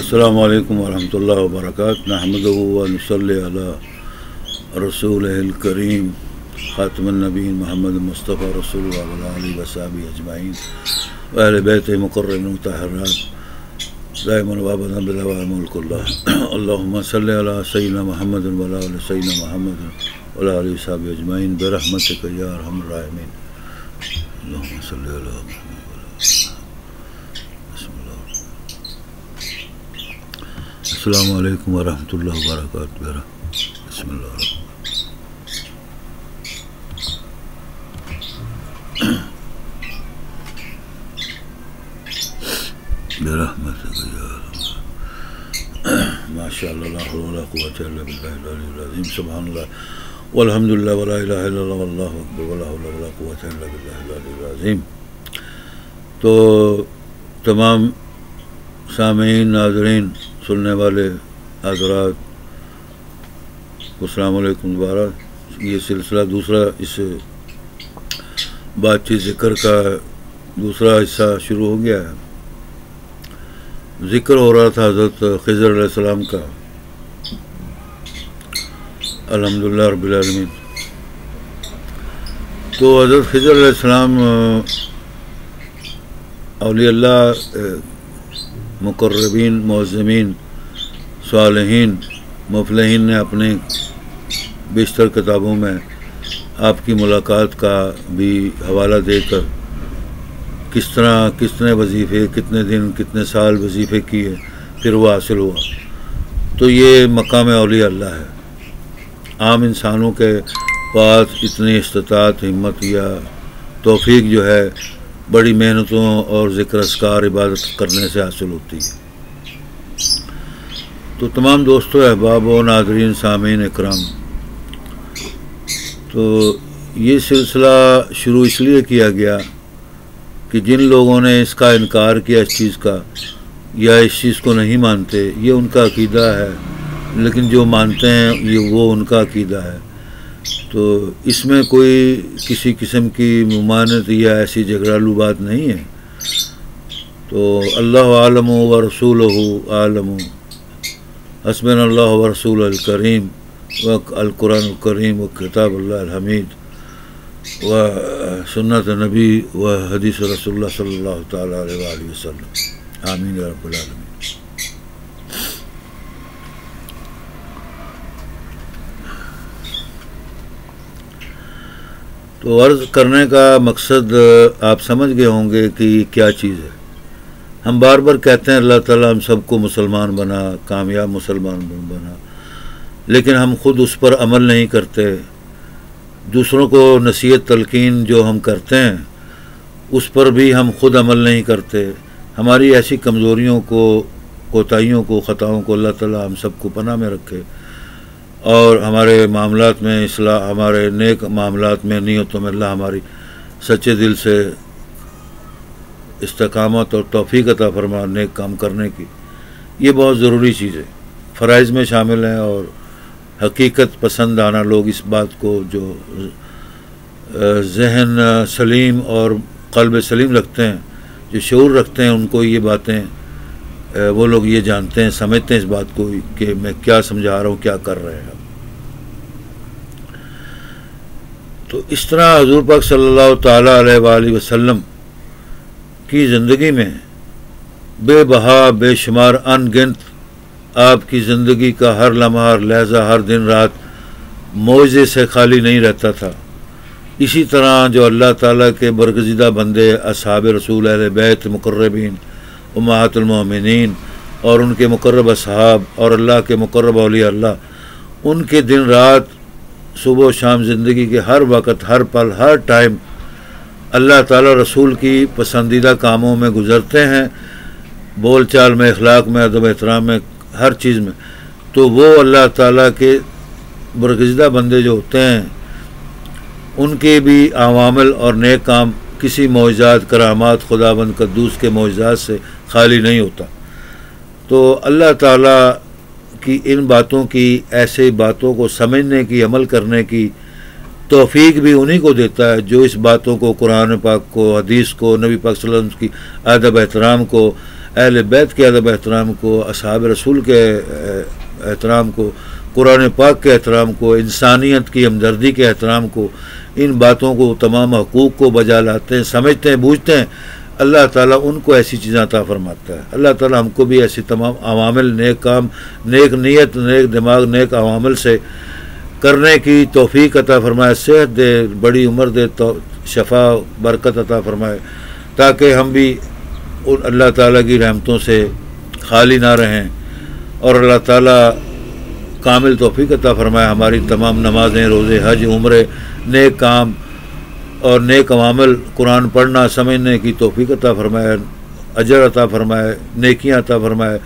السلام علیکم ورحمۃ اللہ وبرکاتہ نحمدہ و نصلی علی رسولہ الکریم خاتم النبیین محمد مصطفیٰ رسول اللہ وعلیہ آلہ وصحبہ اجمعین و اہل بیت مقربین مطہرات دائما وابدا بدوام ملک اللہ اللہم صلی علی سیدنا محمد وعلی آل سیدنا محمد وعلی آلہ وصحبہ اجمعین برحمتک یا ارحم الراحمین اللہم صلی علی محمد السلام علیکم ورحمۃ اللہ وبرکاتہ بسم اللہ برحمتک یا ماشاء اللہ لا حول ولا قوۃ الا باللہ العلی العظیم سبحان اللہ والحمد للہ ولا الہ الا اللہ واللہ اکبر ولا حول ولا قوۃ الا باللہ العلی العظیم۔ تو تمام سامعین، ناظرین، سننے والے حضرات، السلام علیکم دوبارہ۔ یہ سلسلہ دوسرا، اس بات چیت ذکر کا دوسرا حصہ شروع ہو گیا ہے۔ ذکر ہو رہا تھا حضرت خضر علیہ السلام کا، الحمدللہ رب العالمین۔ تو حضرت خضر علیہ السلام اولیاء اللہ، مقربین، معظمین، صالحین، مفلحین نے اپنے بیشتر کتابوں میں آپ کی ملاقات کا بھی حوالہ دے کر کس طرح کتنے وظیفے، کتنے دن، کتنے سال وظیفے کیے پھر وہ حاصل ہوا۔ تو یہ مقام اولیاء اللہ ہے۔ عام انسانوں کے پاس اتنی استطاعت، ہمت یا توفیق جو ہے بڑی محنتوں اور ذکر اذکار، عبادت کرنے سے حاصل ہوتی ہے۔ تو تمام دوستوں، احباب و ناظرین، سامعین اکرام، تو یہ سلسلہ شروع اس لیے کیا گیا کہ جن لوگوں نے اس کا انکار کیا، اس چیز کا، یا اس چیز کو نہیں مانتے، یہ ان کا عقیدہ ہے، لیکن جو مانتے ہیں یہ وہ ان کا عقیدہ ہے۔ تو اس میں کوئی کسی قسم کی ممانعت یا ایسی جھگڑالو بات نہیں ہے۔ تو اللہ عالم و رسولہ عالم، حسبنا اللہ و رسول الکریم و القرآن الکریم و کتاب اللہ الحمید و سنت نبی و حدیث رسول اللہ صلی اللہ تعالیٰ علیہ وآلہ وسلم، آمین یا رب العالمین۔ تو عرض کرنے کا مقصد آپ سمجھ گئے ہوں گے کہ یہ کیا چیز ہے۔ ہم بار بار کہتے ہیں اللہ تعالیٰ ہم سب کو مسلمان بنا، کامیاب مسلمان بنا، لیکن ہم خود اس پر عمل نہیں کرتے۔ دوسروں کو نصیحت تلقین جو ہم کرتے ہیں اس پر بھی ہم خود عمل نہیں کرتے۔ ہماری ایسی کمزوریوں کو، کوتاہیوں کو، خطاؤں کو اللہ تعالیٰ ہم سب کو پناہ میں رکھے، اور ہمارے معاملات میں اصلاح، ہمارے نیک معاملات میں، نیتوں میں اللہ ہماری سچے دل سے استقامت اور توفیق عطا فرما نیک کام کرنے کی۔ یہ بہت ضروری چیز ہے، فرائض میں شامل ہیں، اور حقیقت پسند آنا لوگ اس بات کو، جو ذہن سلیم اور قلب سلیم رکھتے ہیں، جو شعور رکھتے ہیں، ان کو یہ باتیں، وہ لوگ یہ جانتے ہیں، سمجھتے ہیں اس بات کو کہ میں کیا سمجھا رہا ہوں، کیا کر رہے ہیں۔ تو اس طرح حضور پاک صلی اللہ تعالیٰ علیہ وآلہ وسلم کی زندگی میں بے بہا، بے شمار، ان گنت آپ کی زندگی کا ہر لمحہ، ہر لحظہ، ہر دن رات معجزے سے خالی نہیں رہتا تھا۔ اسی طرح جو اللہ تعالیٰ کے برگزیدہ بندے، اصحاب رسول، اہل بیت مقربین، امہات المومنین، اور ان کے مقرب اصحاب، اور اللہ کے مقرب اولیاء اللہ، ان کے دن رات، صبح و شام، زندگی کے ہر وقت، ہر پل، ہر ٹائم اللہ تعالیٰ رسول کی پسندیدہ کاموں میں گزرتے ہیں، بول چال میں، اخلاق میں، ادب احترام میں، ہر چیز میں۔ تو وہ اللہ تعالیٰ کے برگزیدہ بندے جو ہوتے ہیں، ان کے بھی عوامل اور نیک کام کسی معجزات، کرامات، خداوند قدوس کے معجزات سے خالی نہیں ہوتا۔ تو اللہ تعالیٰ کی ان باتوں کی، ایسے باتوں کو سمجھنے کی، عمل کرنے کی توفیق بھی انہی کو دیتا ہے جو اس باتوں کو، قرآن پاک کو، حدیث کو، نبی پاک صلی اللہ علیہ وسلم کی ادب احترام کو، اہل بیت کے ادب احترام کو، اصحاب رسول کے احترام کو، قرآن پاک کے احترام کو، انسانیت کی ہمدردی کے احترام کو، ان باتوں کو، تمام حقوق کو بجا لاتے ہیں، سمجھتے ہیں، بوجھتے ہیں، اللہ تعالیٰ ان کو ایسی چیزیں عطا فرماتا ہے۔ اللہ تعالیٰ ہم کو بھی ایسی تمام عوامل، نیک کام، نیک نیت، نیک دماغ، نیک عوامل سے کرنے کی توفیق عطا فرمائے، صحت دے، بڑی عمر دے، شفا برکت عطا فرمائے، تاکہ ہم بھی اللہ تعالیٰ کی رحمتوں سے خالی نہ رہیں، اور اللہ تعالیٰ کامل توفیق عطا فرمائے ہماری تمام نمازیں، روزے، حج، عمرے، نیک کام اور نیک عوامل، قرآن پڑھنا سمجھنے کی توفیق عطا فرمائے، اجر عطا فرمائے، نیکیاں عطا فرمائے،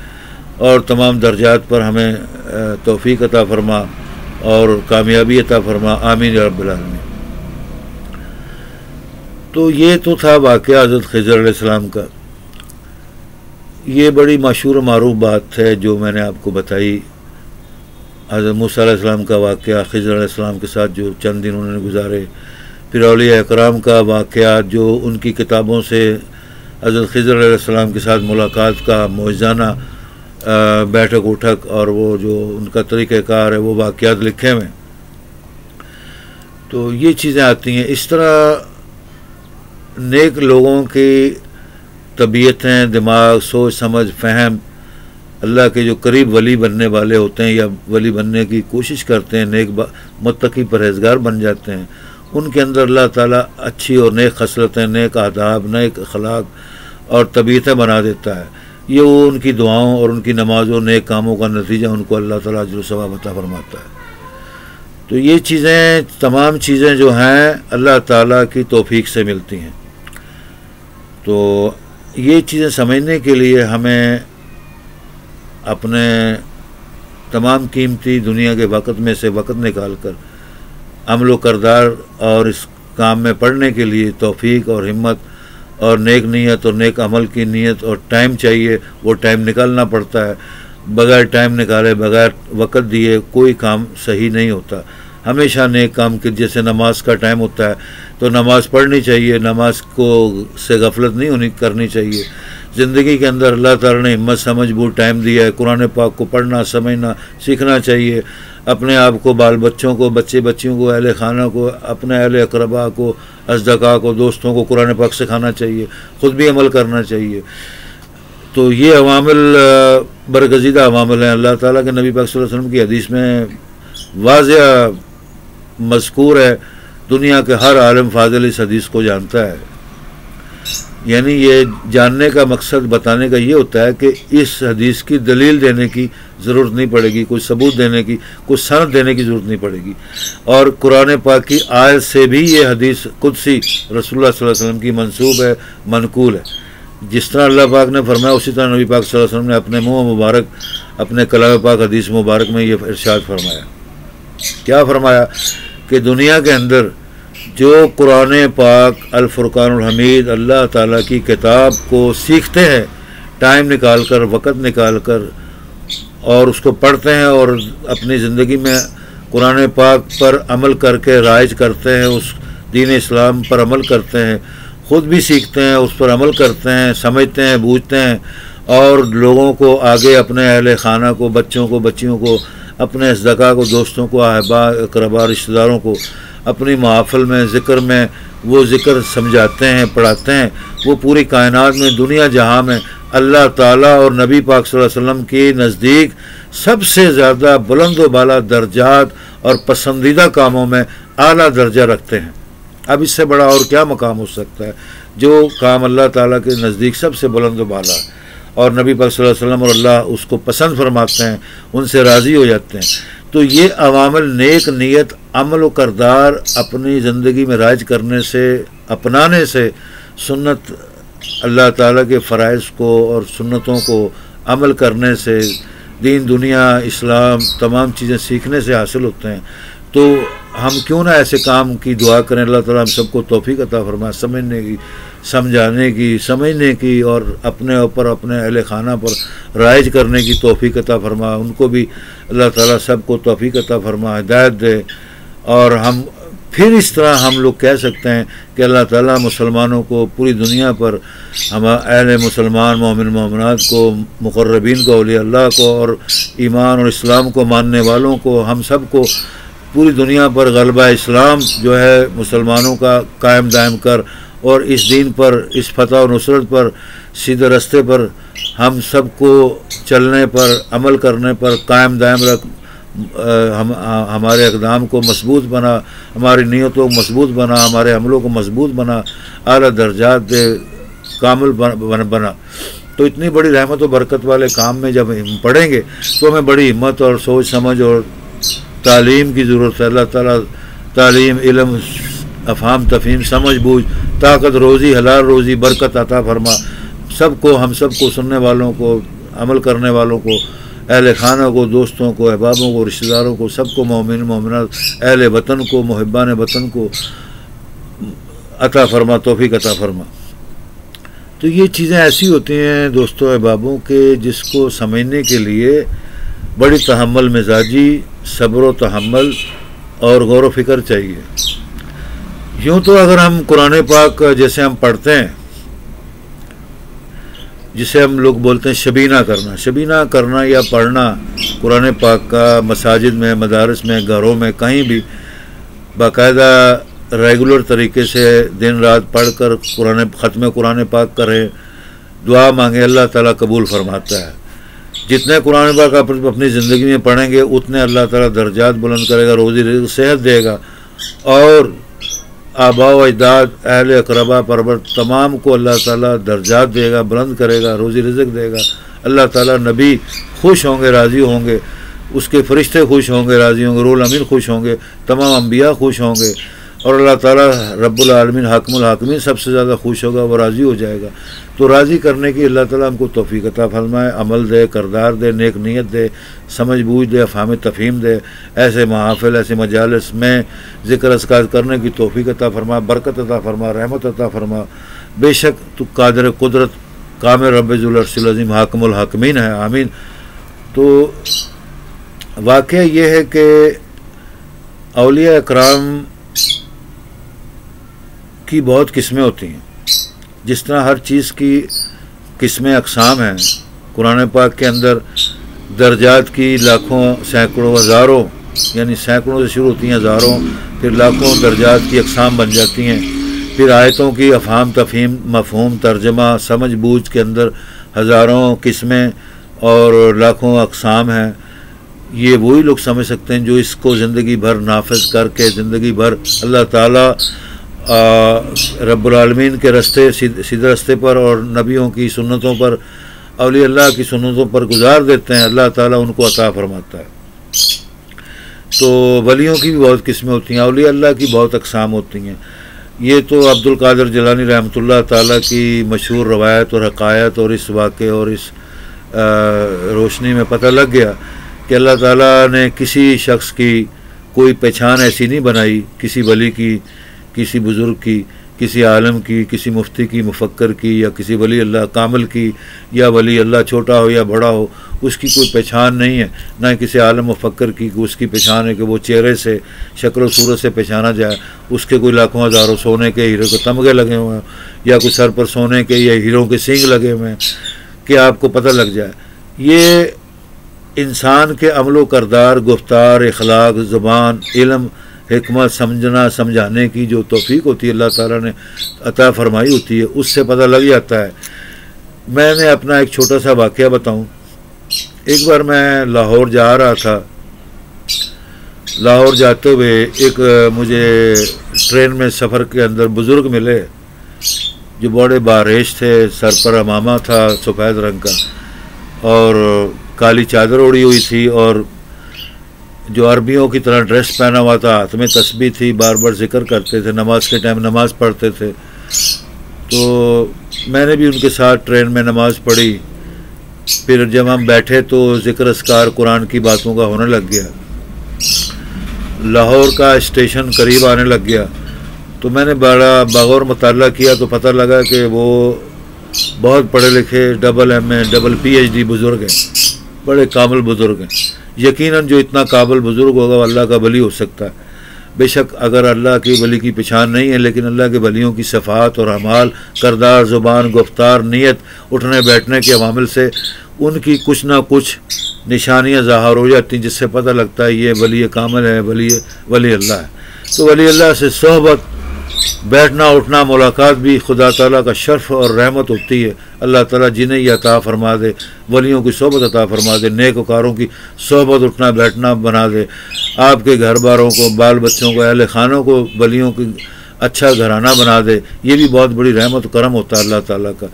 اور تمام درجات پر ہمیں توفیق عطا فرما اور کامیابی عطا فرما، آمین یا رب العالمین۔ تو یہ تو تھا واقعہ حضرت خضر علیہ السلام کا۔ یہ بڑی مشہور و معروف بات ہے جو میں نے آپ کو بتائی، حضرت موسیٰ علیہ السلام کا واقعہ، خضر علیہ السلام کے ساتھ جو چند دن انہوں نے گزارے، پھر اولیاء اکرام کا واقعہ جو ان کی کتابوں سے حضرت خضر علیہ السلام کے ساتھ ملاقات کا معجزانہ بیٹھک اٹھک اور وہ جو ان کا طریقہ کار ہے وہ واقعات لکھے ہوئے، تو یہ چیزیں آتی ہیں۔ اس طرح نیک لوگوں کی طبیعتیں، دماغ، سوچ سمجھ، فہم، اللہ کے جو قریب ولی بننے والے ہوتے ہیں یا ولی بننے کی کوشش کرتے ہیں، نیک متقی پرہیزگار بن جاتے ہیں، ان کے اندر اللہ تعالیٰ اچھی اور نیک خصلتیں، نیک آداب، نیک اخلاق اور طبیعتیں بنا دیتا ہے۔ یہ وہ ان کی دعاؤں اور ان کی نمازوں، نیک کاموں کا نتیجہ ان کو اللہ تعالیٰ اجر و ثواب عطا فرماتا ہے۔ تو یہ چیزیں، تمام چیزیں جو ہیں اللہ تعالیٰ کی توفیق سے ملتی ہیں۔ تو یہ چیزیں سمجھنے کے لیے ہمیں اپنے تمام قیمتی دنیا کے وقت میں سے وقت نکال کر عمل و کردار اور اس کام میں پڑھنے کے لیے توفیق اور ہمت اور نیک نیت اور نیک عمل کی نیت اور ٹائم چاہیے، وہ ٹائم نکالنا پڑتا ہے۔ بغیر ٹائم نکالے، بغیر وقت دیے کوئی کام صحیح نہیں ہوتا۔ ہمیشہ نیک کام کے، جیسے نماز کا ٹائم ہوتا ہے تو نماز پڑھنی چاہیے، نماز کو سے غفلت نہیں کرنی چاہیے۔ زندگی کے اندر اللہ تعالیٰ نے ہمت، سمجھ، بوجھ، ٹائم دیا ہے، قرآن پاک کو پڑھنا، سمجھنا، سیکھنا چاہیے۔ اپنے آپ کو، بال بچوں کو، بچے بچیوں کو، اہل خانہ کو، اپنے اہل اقربا کو، اصدقاء کو، دوستوں کو قرآن پاک سکھانا چاہیے، خود بھی عمل کرنا چاہیے۔ تو یہ عوامل برگزیدہ عوامل ہیں۔ اللہ تعالیٰ کے نبی پاک صلی اللہ علیہ وسلم کی حدیث میں واضح مذکور ہے، دنیا کے ہر عالم فاضل اس حدیث کو جانتا ہے۔ یعنی یہ جاننے کا مقصد بتانے کا یہ ہوتا ہے کہ اس حدیث کی دلیل دینے کی ضرورت نہیں پڑے گی، کوئی ثبوت دینے کی، کوئی سند دینے کی ضرورت نہیں پڑے گی، اور قرآن پاک کی آیت سے بھی یہ حدیث قدسی رسول اللہ صلی اللہ علیہ وسلم کی منسوب ہے، منقول ہے۔ جس طرح اللہ پاک نے فرمایا اسی طرح نبی پاک صلی اللہ علیہ وسلم نے اپنے منہ مبارک، اپنے کلام پاک حدیث مبارک میں یہ ارشاد فرمایا۔ کیا فرمایا؟ کہ دنیا کے اندر جو قرآن پاک الفرقان الحمید اللہ تعالیٰ کی کتاب کو سیکھتے ہیں ٹائم نکال کر، وقت نکال کر، اور اس کو پڑھتے ہیں اور اپنی زندگی میں قرآن پاک پر عمل کر کے رائج کرتے ہیں، اس دین اسلام پر عمل کرتے ہیں، خود بھی سیکھتے ہیں، اس پر عمل کرتے ہیں، سمجھتے ہیں، بوجھتے ہیں، اور لوگوں کو آگے، اپنے اہل خانہ کو، بچوں کو، بچیوں کو، اپنے اصدقاء کو، دوستوں کو، احباب، اقربا، رشتہ داروں کو اپنی محافل میں، ذکر میں وہ ذکر سمجھاتے ہیں، پڑھاتے ہیں، وہ پوری کائنات میں، دنیا جہاں میں اللہ تعالیٰ اور نبی پاک صلی اللہ علیہ وسلم کے نزدیک سب سے زیادہ بلند و بالا درجات اور پسندیدہ کاموں میں اعلیٰ درجہ رکھتے ہیں۔ اب اس سے بڑا اور کیا مقام ہو سکتا ہے؟ جو کام اللہ تعالیٰ کے نزدیک سب سے بلند و بالا ہے اور نبی پاک صلی اللہ علیہ وسلم اور اللہ اس کو پسند فرماتے ہیں، ان سے راضی ہو جاتے ہیں۔ تو یہ عوامل نیک نیت، عمل و کردار اپنی زندگی میں رائج کرنے سے، اپنانے سے، سنت اللہ تعالیٰ کے فرائض کو اور سنتوں کو عمل کرنے سے، دین، دنیا، اسلام، تمام چیزیں سیکھنے سے حاصل ہوتے ہیں۔ تو ہم کیوں نہ ایسے کام کی دعا کریں، اللہ تعالیٰ ہم سب کو توفیق عطا فرمائے سمجھنے کی، سمجھانے کی، سمجھنے کی، اور اپنے اوپر، اپنے اہل خانہ پر رائج کرنے کی توفیق عطا فرمائے۔ ان کو بھی اللہ تعالیٰ سب کو توفیق عطا فرمائے، ہدایت دے، اور ہم پھر اس طرح ہم لوگ کہہ سکتے ہیں کہ اللہ تعالیٰ مسلمانوں کو پوری دنیا پر ہم اہل مسلمان مومن مومنات کو، مقربین کو، اولیاء اللہ کو، اور ایمان اور اسلام کو ماننے والوں کو، ہم سب کو پوری دنیا پر غلبہ اسلام جو ہے مسلمانوں کا قائم دائم کر، اور اس دین پر، اس فتح و نصرت پر، سیدھے راستے پر ہم سب کو چلنے پر، عمل کرنے پر قائم دائم رکھ، ہمارے اقدام کو مضبوط بنا، ہماری نیتوں کو مضبوط بنا، ہمارے عملوں کو مضبوط بنا، اعلیٰ درجات دے، کامل بنا۔ تو اتنی بڑی رحمت و برکت والے کام میں جب ہم پڑھیں گے تو ہمیں بڑی ہمت اور سوچ سمجھ اور تعلیم کی ضرورت ہے۔ اللہ تعالیٰ تعلیم، علم، افہام، تفہیم، سمجھ بوجھ، طاقت، روزی، حلال روزی، برکت عطا فرما سب کو، ہم سب کو، سننے والوں کو، عمل کرنے والوں کو، اہل خانہ کو، دوستوں کو، احبابوں کو، رشتہ داروں کو، سب کو، مومن مومنات، اہل وطن کو، محبان وطن کو عطا فرما، توفیق عطا فرما۔ تو یہ چیزیں ایسی ہوتی ہیں دوستوں احبابوں کے جس کو سمجھنے کے لیے بڑی تحمل مزاجی، صبر و تحمل اور غور و فکر چاہیے۔ یوں تو اگر ہم قرآن پاک جیسے ہم پڑھتے ہیں، جسے ہم لوگ بولتے ہیں شبینہ کرنا یا پڑھنا قرآن پاک کا مساجد میں، مدارس میں، گھروں میں، کہیں بھی باقاعدہ ریگولر طریقے سے دن رات پڑھ کر ختم قرآن پاک کریں، دعا مانگیں، اللہ تعالیٰ قبول فرماتا ہے۔ جتنے قرآن پاک آپ اپنی زندگی میں پڑھیں گے اتنے اللہ تعالیٰ درجات بلند کرے گا، روزی رزق، صحت دے گا، اور آباء و اجداد، اہل اقربا پرور تمام کو اللہ تعالیٰ درجات دے گا، بلند کرے گا، روزی رزق دے گا۔ اللہ تعالیٰ نبی خوش ہوں گے، راضی ہوں گے، اس کے فرشتے خوش ہوں گے، راضی ہوں گے، روح الامین خوش ہوں گے، تمام انبیاء خوش ہوں گے، اور اللہ تعالیٰ رب العالمین حاکم الحاکمین سب سے زیادہ خوش ہوگا، وہ راضی ہو جائے گا۔ تو راضی کرنے کی اللہ تعالیٰ ہم کو توفیق عطا فرمائے، عمل دے، کردار دے، نیک نیت دے، سمجھ بوجھ دے، افہام تفہیم دے، ایسے محافل، ایسے مجالس میں ذکر اذکار کرنے کی توفیق عطا فرما، برکت عطا فرما، رحمت عطا فرما۔ بے شک تو قادر قدرت، کامل رب ذو العرش العظیم، حاکم الحاکمین ہے، آمین۔ تو واقعہ یہ ہے کہ اولیاء اکرام کی بہت قسمیں ہوتی ہیں، جس طرح ہر چیز کی قسمیں، اقسام ہیں۔ قرآن پاک کے اندر درجات کی لاکھوں، سینکڑوں، ہزاروں، یعنی سینکڑوں سے شروع ہوتی ہیں، ہزاروں، پھر لاکھوں درجات کی اقسام بن جاتی ہیں۔ پھر آیتوں کی افہام تفہیم، مفہوم، ترجمہ، سمجھ بوجھ کے اندر ہزاروں قسمیں اور لاکھوں اقسام ہیں۔ یہ وہی لوگ سمجھ سکتے ہیں جو اس کو زندگی بھر نافذ کر کے، زندگی بھر اللہ تعالیٰ رب العالمین کے راستے، سیدھے راستے پر اور نبیوں کی سنتوں پر، اولیاء اللہ کی سنتوں پر گزار دیتے ہیں، اللہ تعالیٰ ان کو عطا فرماتا ہے۔ تو ولیوں کی بھی بہت قسمیں ہوتی ہیں، اولیاء اللہ کی بہت اقسام ہوتی ہیں۔ یہ تو عبد القادر جیلانی رحمۃ اللہ تعالیٰ کی مشہور روایت اور حقائق اور اس واقعے اور اس روشنی میں پتہ لگ گیا کہ اللہ تعالیٰ نے کسی شخص کی کوئی پہچان ایسی نہیں بنائی، کسی ولی کی، کسی بزرگ کی، کسی عالم کی، کسی مفتی کی، مفکر کی، یا کسی ولی اللہ کامل کی، یا ولی اللہ چھوٹا ہو یا بڑا ہو، اس کی کوئی پہچان نہیں ہے۔ نہ کسی عالم مفکر کی اس کی پہچان ہے کہ وہ چہرے سے، شکل و صورت سے پہچانا جائے، اس کے کوئی لاکھوں ہزاروں سونے کے ہیرے کے تمغے لگے ہوئے ہیں، یا کوئی سر پر سونے کے یا ہیروں کے سینگ لگے ہوئے ہیں کہ آپ کو پتہ لگ جائے۔ یہ انسان کے عمل و کردار، گفتار، اخلاق، زبان، علم، حکمت، سمجھنا سمجھانے کی جو توفیق ہوتی ہے اللہ تعالیٰ نے عطا فرمائی ہوتی ہے، اس سے پتہ لگ جاتا ہے۔ میں نے اپنا ایک چھوٹا سا واقعہ بتاؤں۔ ایک بار میں لاہور جا رہا تھا، لاہور جاتے ہوئے ایک مجھے ٹرین میں سفر کے اندر بزرگ ملے جو بڑے باریش تھے، سر پر عمامہ تھا سفید رنگ کا اور کالی چادر اوڑھی ہوئی تھی، اور جو عربیوں کی طرح ڈریس پہنا ہوا تھا، ہاتھ میں تسبیح تھی، بار بار ذکر کرتے تھے، نماز کے ٹائم نماز پڑھتے تھے۔ تو میں نے بھی ان کے ساتھ ٹرین میں نماز پڑھی۔ پھر جب ہم بیٹھے تو ذکر اذکار قرآن کی باتوں کا ہونے لگ گیا۔ لاہور کا اسٹیشن قریب آنے لگ گیا تو میں نے بڑا بغور مطالعہ کیا تو پتہ لگا کہ وہ بہت پڑھے لکھے، ڈبل ایم اے، ڈبل پی ایچ ڈی بزرگ ہیں، بڑے کامل بزرگ ہیں۔ یقیناً جو اتنا قابل بزرگ ہوگا وہ اللہ کا ولی ہو سکتا ہے۔ بے شک اگر اللہ کی ولی کی پہچان نہیں ہے، لیکن اللہ کے ولیوں کی صفات اور اعمال، کردار، زبان، گفتار، نیت، اٹھنے بیٹھنے کے عوامل سے ان کی کچھ نہ کچھ نشانیاں ظاہر ہو جاتی ہیں، جس سے پتہ لگتا ہے یہ ولی کامل ہے، ولی اللہ ہے۔ تو ولی اللہ سے صحبت، بیٹھنا اٹھنا، ملاقات بھی خدا تعالیٰ کا شرف اور رحمت ہوتی ہے۔ اللہ تعالیٰ جنہیں یہ عطا فرما دے، ولیوں کی صحبت عطا فرما دے، نیک وکاروں کی صحبت اٹھنا بیٹھنا بنا دے، آپ کے گھر باروں کو، بال بچوں کو، اہل خانوں کو ولیوں کی اچھا گھرانہ بنا دے، یہ بھی بہت بڑی رحمت و کرم ہوتا ہے اللہ تعالیٰ کا۔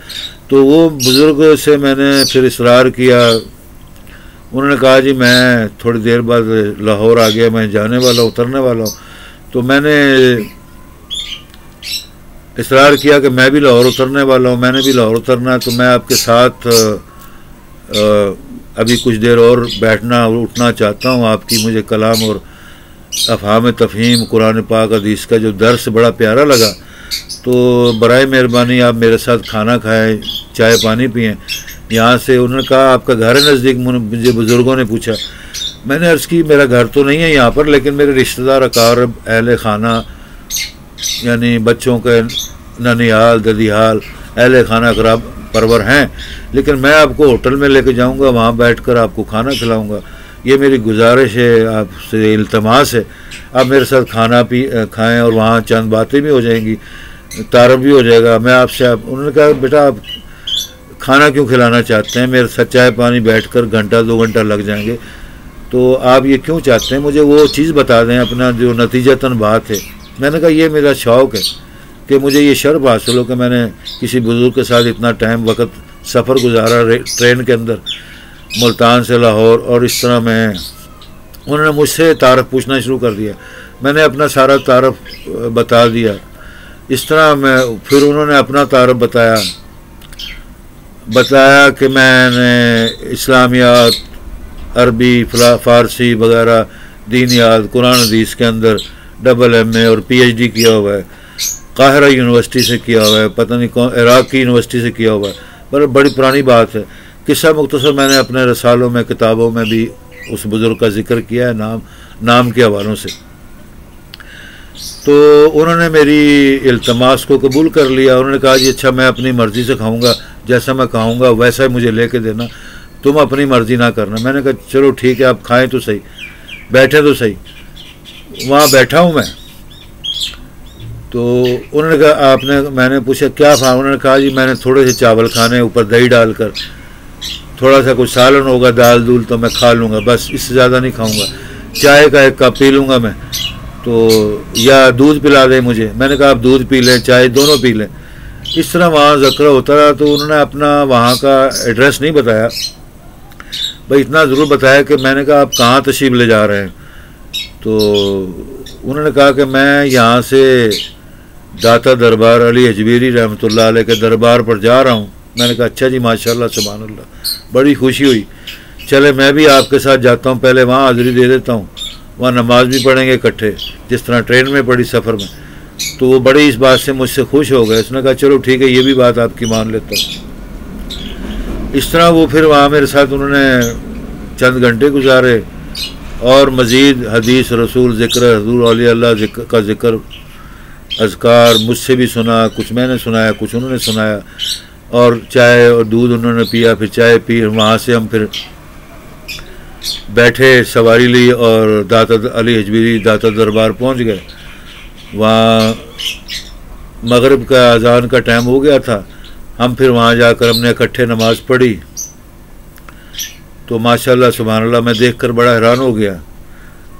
تو وہ بزرگ سے میں نے پھر اصرار کیا، انہوں نے کہا جی میں تھوڑی دیر بعد لاہور آ گیا، میں جانے والا ہوں، اترنے والا ہوں۔ تو میں نے اصرار کیا کہ میں بھی لاہور اترنے والا ہوں، میں نے بھی لاہور اترنا ہے، تو میں آپ کے ساتھ ابھی کچھ دیر اور بیٹھنا اور اٹھنا چاہتا ہوں۔ آپ کی مجھے کلام اور افہام تفہیم قرآن پاک حدیث کا جو درس بڑا پیارا لگا، تو برائے مہربانی آپ میرے ساتھ کھانا کھائیں، چائے پانی پئیں یہاں سے۔ انہوں نے کہا آپ کا گھر ہے نزدیک؟ مجھے بزرگوں نے پوچھا، میں نے عرض کی میرا گھر تو نہیں ہے یہاں پر، لیکن میرے رشتہ دار، اقارب، اہل خانہ، یعنی بچوں کے ننیال، ددیال، اہل خانہ اقرب پرور ہیں، لیکن میں آپ کو ہوٹل میں لے کے جاؤں گا، وہاں بیٹھ کر آپ کو کھانا کھلاؤں گا۔ یہ میری گزارش ہے، آپ سے التماس ہے، آپ میرے ساتھ کھانا کھائیں، اور وہاں چند باتیں بھی ہو جائیں گی، تعارف بھی ہو جائے گا۔ میں آپ سے انہوں نے کہا بیٹا آپ کھانا کیوں کھلانا چاہتے ہیں؟ میرے ساتھ چائے پانی بیٹھ کر گھنٹہ 2 گھنٹہ لگ جائیں گے، تو آپ یہ کیوں چاہتے ہیں؟ مجھے وہ چیز بتا دیں اپنا جو نتیجتاً بات ہے۔ میں نے کہا یہ میرا شوق ہے کہ مجھے یہ شرف حاصل ہو کہ میں نے کسی بزرگ کے ساتھ اتنا ٹائم وقت سفر گزارا ٹرین کے اندر، ملتان سے لاہور، اور اس طرح میں انہوں نے مجھ سے تعارف پوچھنا شروع کر دیا، میں نے اپنا سارا تعارف بتا دیا۔ اس طرح میں پھر انہوں نے اپنا تعارف بتایا کہ میں نے اسلامیات، عربی، فارسی وغیرہ، دینیات، قرآن حدیث کے اندر AA اور PhD کیا ہوا ہے، قاہرہ یونیورسٹی سے کیا ہوا ہے، پتہ نہیں کون عراق کی یونیورسٹی سے کیا ہوا ہے، بڑی پرانی بات ہے۔ قصہ مختصر میں نے اپنے رسالوں میں، کتابوں میں بھی اس بزرگ کا ذکر کیا ہے نام کے حوالوں سے۔ تو انہوں نے میری التماس کو قبول کر لیا۔ انہوں نے کہا جی اچھا میں اپنی مرضی سے کھاؤں گا، جیسا میں کھاؤں گا ویسا ہی مجھے لے کے دینا، تم اپنی مرضی نہ کرنا۔ میں نے کہا چلو ٹھیک ہے، آپ کھائیں تو صحیح، بیٹھیں تو صحیح۔ وہاں بیٹھا ہوں میں، تو انہوں نے کہا میں نے پوچھا کیا کھا؟ انہوں نے کہا جی میں نے تھوڑے سے چاول کھانے، اوپر دہی ڈال کر، تھوڑا سا کچھ سالن ہوگا، دال دول تو میں کھا لوں گا، بس اس سے زیادہ نہیں کھاؤں گا۔ چائے کا 1 کپ پی لوں گا میں، تو یا دودھ پلا دیں مجھے۔ میں نے کہا آپ دودھ پی لیں، چائے دونوں پی لیں۔ اس طرح وہاں ذکر ہوتا رہا۔ تو انہوں نے اپنا وہاں کا ایڈریس نہیں بتایا، بھائی اتنا ضرور بتایا کہ میں نے کہا آپ کہاں تشریف لے جا رہے ہیں؟ تو انہوں نے کہا کہ میں یہاں سے داتا دربار علی حجویری رحمۃ اللہ علیہ کے دربار پر جا رہا ہوں۔ میں نے کہا اچھا جی ماشاءاللہ سبحان اللہ، بڑی خوشی ہوئی، چلے میں بھی آپ کے ساتھ جاتا ہوں، پہلے وہاں حاضری دے دیتا ہوں، وہاں نماز بھی پڑھیں گے اکٹھے، جس طرح ٹرین میں پڑھی سفر میں۔ تو وہ بڑی اس بات سے مجھ سے خوش ہو گئے، اس نے کہا چلو ٹھیک ہے یہ بھی بات آپ کی مان لیتا ہوں۔ اس طرح وہ پھر وہاں میرے ساتھ انہوں نے چند گھنٹے گزارے، اور مزید حدیث رسول، ذکر حضور اولیاء اللہ کا ذکر، اذکار مجھ سے بھی سنا، کچھ میں نے سنایا، کچھ انہوں نے سنایا، اور چائے اور دودھ انہوں نے پیا، پھر چائے پی۔ وہاں سے ہم پھر بیٹھے، سواری لی، اور داتا علی حجویری داتا دربار پہنچ گئے۔ وہاں مغرب کا اذان کا ٹائم ہو گیا تھا، ہم پھر وہاں جا کر ہم نے اکٹھے نماز پڑھی۔ تو ماشاءاللہ سبحان اللہ میں دیکھ کر بڑا حیران ہو گیا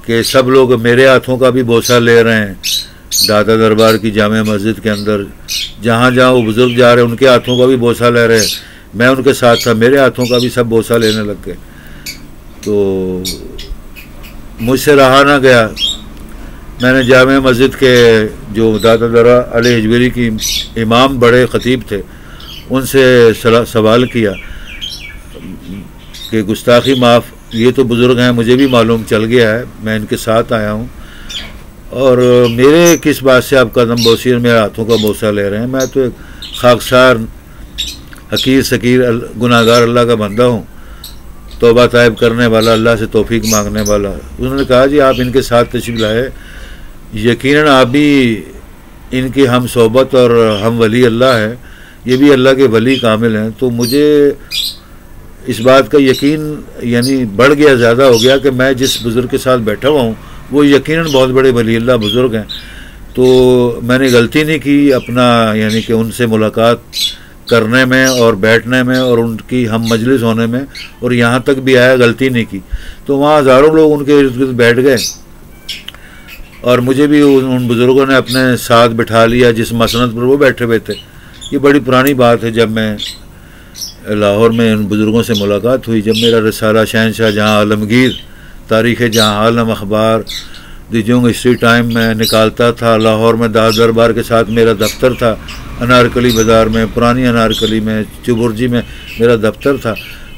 کہ سب لوگ میرے ہاتھوں کا بھی بوسہ لے رہے ہیں داتا دربار کی جامع مسجد کے اندر، جہاں جہاں وہ بزرگ جا رہے ہیں ان کے ہاتھوں کا بھی بوسہ لے رہے ہیں، میں ان کے ساتھ تھا، میرے ہاتھوں کا بھی سب بوسہ لینے لگ گئے۔ تو مجھ سے رہا نہ گیا، میں نے جامع مسجد کے جو داتا دربار علی حجویری کی امام بڑے خطیب تھے ان سے سوال کیا کہ گستاخی معاف، یہ تو بزرگ ہیں، مجھے بھی معلوم چل گیا ہے، میں ان کے ساتھ آیا ہوں، اور میرے کس بات سے آپ قدم بوسی اور میرے ہاتھوں کا بوسہ لے رہے ہیں؟ میں تو ایک خاکسار حقیر سکیر گناہ گار اللہ کا بندہ ہوں، توبہ طائب کرنے والا، اللہ سے توفیق مانگنے والا۔ انہوں نے کہا جی آپ ان کے ساتھ تشریف لائے، یقیناً آپ بھی ان کی ہم صحبت اور ہم ولی اللہ ہے، یہ بھی اللہ کے ولی کامل ہیں، تو مجھے اس بات کا یقین یعنی بڑھ گیا، زیادہ ہو گیا کہ میں جس بزرگ کے ساتھ بیٹھا ہوا ہوں وہ یقیناً بہت بڑے ولی اللہ بزرگ ہیں. تو میں نے غلطی نہیں کی اپنا یعنی کہ ان سے ملاقات کرنے میں اور بیٹھنے میں اور ان کی ہم مجلس ہونے میں، اور یہاں تک بھی آیا، غلطی نہیں کی. تو وہاں ہزاروں لوگ ان کے ارد گرد بیٹھ گئے اور مجھے بھی ان بزرگوں نے اپنے ساتھ بٹھا لیا جس مسند پر وہ بیٹھے ہوئے تھے. یہ بڑی پرانی بات ہے، جب میں لاہور میں ان بزرگوں سے ملاقات ہوئی، جب میرا رسالہ شہنشاہ جہاں عالمگیر تاریخ جہاں عالم اخبار دی جونگ ہسٹری ٹائم میں نکالتا تھا، لاہور میں دار دربار کے ساتھ میرا دفتر تھا، انارکلی بازار میں، پرانی انارکلی میں، چبرجی میں میرا دفتر تھا،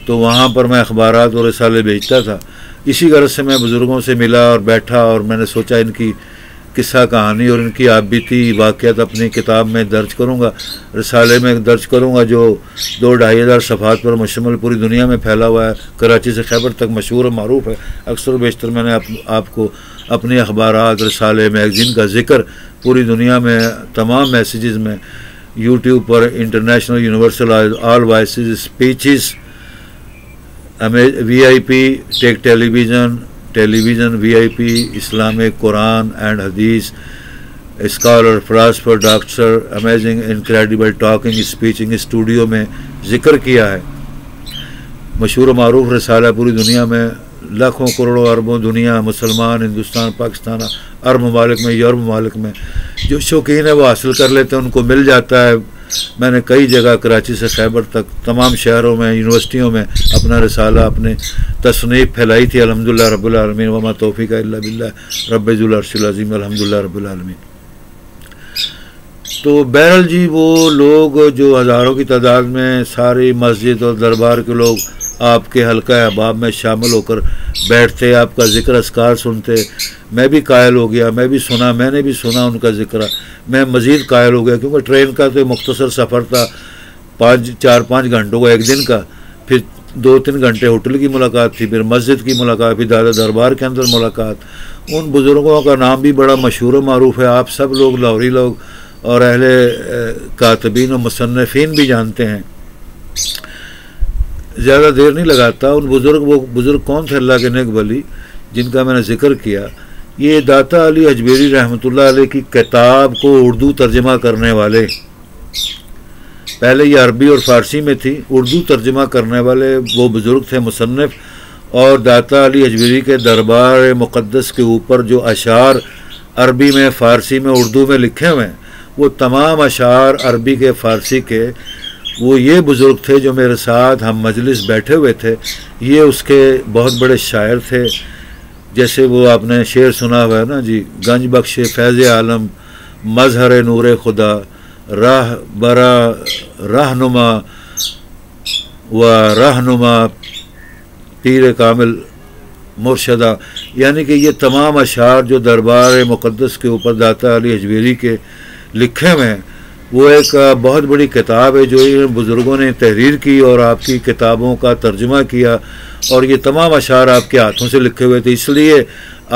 تو وہاں پر میں اخبارات اور رسالے بھیجتا تھا. اسی غرض سے میں بزرگوں سے ملا اور بیٹھا، اور میں نے سوچا ان کی قصہ کہانی اور ان کی آپ بیتی واقعات اپنی کتاب میں درج کروں گا، رسالے میں درج کروں گا، جو 2-2,500 صفحات پر مشتمل پوری دنیا میں پھیلا ہوا ہے، کراچی سے خیبر تک مشہور و معروف ہے. اکثر و بیشتر میں نے آپ کو اپنی اخبارات، رسالے، میگزین کا ذکر پوری دنیا میں تمام میسیجز میں، یوٹیوب پر international universal all voices speeches, V I P tech television V I P Islamic قرآن اینڈ حدیث scholar philosopher doctor amazing incredible talking speeching studio میں ذکر کیا ہے. مشہور و معروف رسالہ پوری دنیا میں، لاکھوں کروڑوں اربوں دنیا مسلمان، ہندوستان، پاکستان، عرب ممالک میں، یورپ ممالک میں جو شوقین ہے وہ حاصل کر لیتے ہیں، ان کو مل جاتا ہے. میں نے کئی جگہ کراچی سے خیبر تک تمام شہروں میں، یونیورسٹیوں میں اپنا رسالہ، اپنے تصنیف پھیلائی تھی. الحمدللہ رب العالمین، وما توفیق الا باللہ، رب ذو العرش العظیم، الحمدللہ رب العالمین. تو بہرحال جی وہ لوگ جو ہزاروں کی تعداد میں ساری مسجد اور دربار کے لوگ آپ کے حلقہ احباب میں شامل ہو کر بیٹھتے، آپ کا ذکر اذکار سنتے، میں بھی قائل ہو گیا، میں نے بھی سنا ان کا ذکر، میں مزید قائل ہو گیا، کیونکہ ٹرین کا تو مختصر سفر تھا، 4-5 گھنٹوں کا ایک دن کا، پھر 2-3 گھنٹے ہوٹل کی ملاقات تھی، پھر مسجد کی ملاقات، پھر دادا دربار کے اندر ملاقات. ان بزرگوں کا نام بھی بڑا مشہور و معروف ہے، آپ سب لوگ لاہوری لوگ اور اہل کاتبین و مصنفین بھی جانتے ہیں. زیادہ دیر نہیں لگاتا. وہ بزرگ کون تھے اللہ کے نیک ولی جن کا میں نے ذکر کیا؟ یہ داتا علی اجمیری رحمۃ اللہ علیہ کی کتاب کو اردو ترجمہ کرنے والے، پہلے یہ عربی اور فارسی میں تھی، اردو ترجمہ کرنے والے وہ بزرگ تھے مصنف. اور داتا علی اجمیری کے دربار مقدس کے اوپر جو اشعار عربی میں، فارسی میں، اردو میں لکھے ہوئے ہیں، وہ تمام اشعار عربی کے، فارسی کے، وہ یہ بزرگ تھے جو میرے ساتھ ہم مجلس بیٹھے ہوئے تھے. یہ اس کے بہت بڑے شاعر تھے. جیسے وہ آپ نے شعر سنا ہوا ہے نا جی، گنج بخش فیض عالم، مظہر نور خدا، راہ برا رہنما و رہنما پیر کامل مرشدہ. یعنی کہ یہ تمام اشعار جو دربار مقدس کے اوپر داتا علی اجمیری کے لکھے ہوئے ہیں، وہ ایک بہت بڑی کتاب ہے جو ان بزرگوں نے تحریر کی اور آپ کی کتابوں کا ترجمہ کیا. اور یہ تمام اشعار آپ کے ہاتھوں سے لکھے ہوئے تھے، اس لیے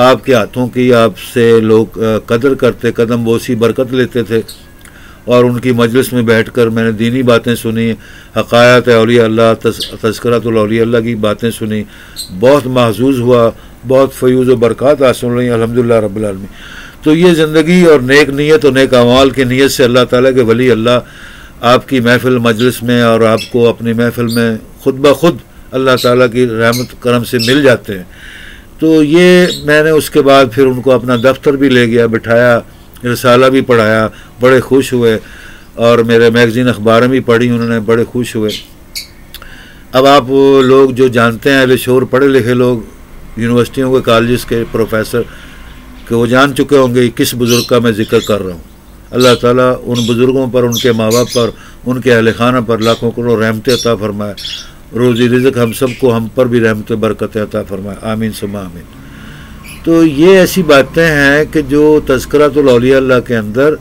آپ کے ہاتھوں کی آپ سے لوگ قدر کرتے، قدم بوسی برکت لیتے تھے. اور ان کی مجلس میں بیٹھ کر میں نے دینی باتیں سنی، حقائق اولیاء اللہ، تذکرۃ الاولیاء اللہ کی باتیں سنی، بہت محظوظ ہوا، بہت فیوز و برکات حاصل ہوئی الحمدللہ رب العالمین. تو یہ زندگی اور نیک نیت اور نیک اعمال کی نیت سے اللہ تعالیٰ کے ولی اللہ آپ کی محفل مجلس میں اور آپ کو اپنی محفل میں خود بخود اللہ تعالیٰ کی رحمت کرم سے مل جاتے ہیں. تو یہ میں نے اس کے بعد پھر ان کو اپنا دفتر بھی لے گیا، بٹھایا، رسالہ بھی پڑھایا، بڑے خوش ہوئے، اور میرے میگزین اخباریں بھی پڑھی انہوں نے، بڑے خوش ہوئے. اب آپ لوگ جو جانتے ہیں، اہل شعور پڑھے لکھے لوگ، یونیورسٹیوں کے، کالجز کے پروفیسر، کہ وہ جان چکے ہوں گے کس بزرگ کا میں ذکر کر رہا ہوں. اللہ تعالیٰ ان بزرگوں پر، ان کے ماں باپ پر، ان کے اہل خانہ پر لاکھوں کروڑ رحمت عطا فرمائے. روزی رزق ہم سب کو، ہم پر بھی رحمت برکت عطا فرمائے، آمین ثم آمین. تو یہ ایسی باتیں ہیں کہ جو تذکرۃ الاولیاء اللہ کے اندر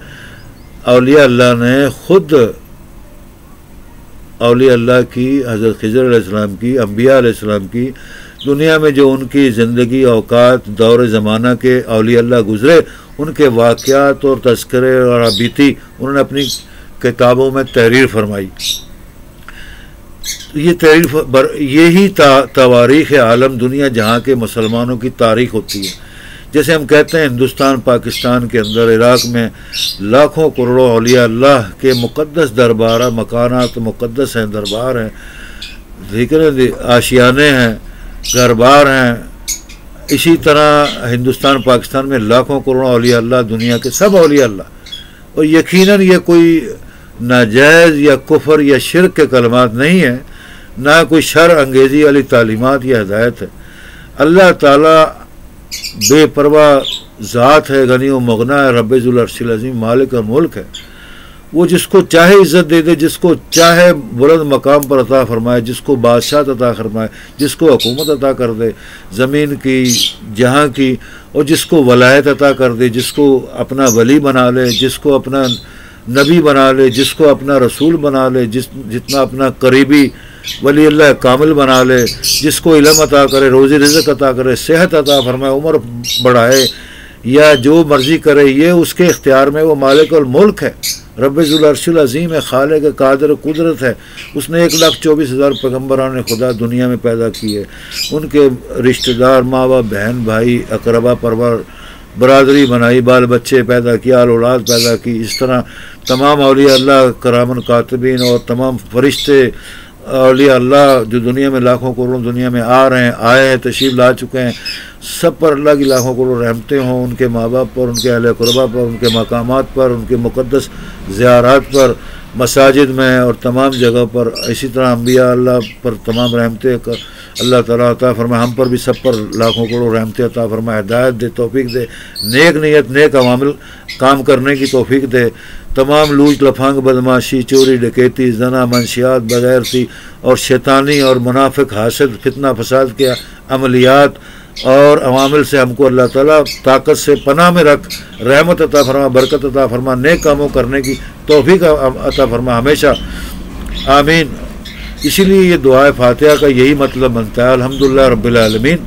اولیاء اللہ نے خود اولیاء اللہ کی، حضرت خضر علیہ السلام کی، انبیاء علیہ السلام کی، دنیا میں جو ان کی زندگی، اوقات، دور زمانہ کے اولیاء اللہ گزرے، ان کے واقعات اور تذکرے اور ابیتی انہوں نے اپنی کتابوں میں تحریر فرمائی. یہ تحریر یہی تواریخ عالم دنیا جہاں کے مسلمانوں کی تاریخ ہوتی ہے. جیسے ہم کہتے ہیں ہندوستان پاکستان کے اندر عراق میں لاکھوں کروڑوں اولیاء اللہ کے مقدس دربار مکانات مقدس ہیں، دربار ہیں، ذکر آشیانے ہیں، گھربار ہیں. اسی طرح ہندوستان پاکستان میں لاکھوں کروڑوں اولیاء اللہ، دنیا کے سب اولیاء اللہ. اور یقیناً یہ کوئی ناجائز یا کفر یا شرک کے کلمات نہیں ہیں، نہ کوئی شر انگیزی والی تعلیمات یا ہدایت ہے. اللہ تعالیٰ بے پرواہ ذات ہے، غنی و مغنا ہے، رب ذو العرش العظیم، مالک اور ملک ہے. وہ جس کو چاہے عزت دے دے، جس کو چاہے بلند مقام پر عطا فرمائے، جس کو بادشاہ عطا فرمائے، جس کو حکومت عطا کر دے زمین کی جہاں کی، اور جس کو ولایت عطا کر دے، جس کو اپنا ولی بنا لے، جس کو اپنا نبی بنا لے، جس کو اپنا رسول بنا لے، جتنا اپنا قریبی ولی اللہ کامل بنا لے، جس کو علم عطا کرے، روزی رزق عطا کرے، صحت عطا فرمائے، عمر بڑھائے، یا جو مرضی کرے، یہ اس کے اختیار میں. وہ مالک الملک ہے، رب ذو العرش العظیم ہے، خالق قادر قدرت ہے. اس نے 1,24,000 پیغمبران خدا دنیا میں پیدا کیے، ان کے رشتہ دار ماں باپ بہن بھائی اقربا پرور برادری بنائی، بال بچے پیدا کیا، اولاد پیدا کی. اس طرح تمام اولیاء اللہ کرامن کاتبین اور تمام فرشتے اولیاء اللہ جو دنیا میں لاکھوں کروڑوں دنیا میں آ رہے ہیں، آئے ہیں، تشریف لا چکے ہیں، سب پر اللہ کی لاکھوں کروڑوں رحمتیں ہوں، ان کے ماں باپ پر، ان کے اہل قربا پر، ان کے مقامات پر، ان کے مقدس زیارات پر، مساجد میں اور تمام جگہ پر. اسی طرح انبیاء اللہ پر تمام رحمتیں اللہ تعالیٰ عطا فرمائے. ہم پر بھی سب پر لاکھوں کروڑوں رحمتیں عطا فرمائے، ہدایت دے، توفیق دے، نیک نیت نیک عوامل کام کرنے کی توفیق دے. تمام لوچ لفانگ بدماشی چوری ڈکیتی زنا منشیات بغیرتی اور شیطانی اور منافق حاسد فتنہ فساد کے عملیات اور عوامل سے ہم کو اللہ تعالیٰ طاقت سے پناہ میں رکھ، رحمت عطا فرما، برکت عطا فرما، نیک کاموں کرنے کی توفیق عطا فرما ہمیشہ، آمین. اسی لیے یہ دعائے فاتحہ کا یہی مطلب بنتا ہے، الحمدللہ رب العالمین.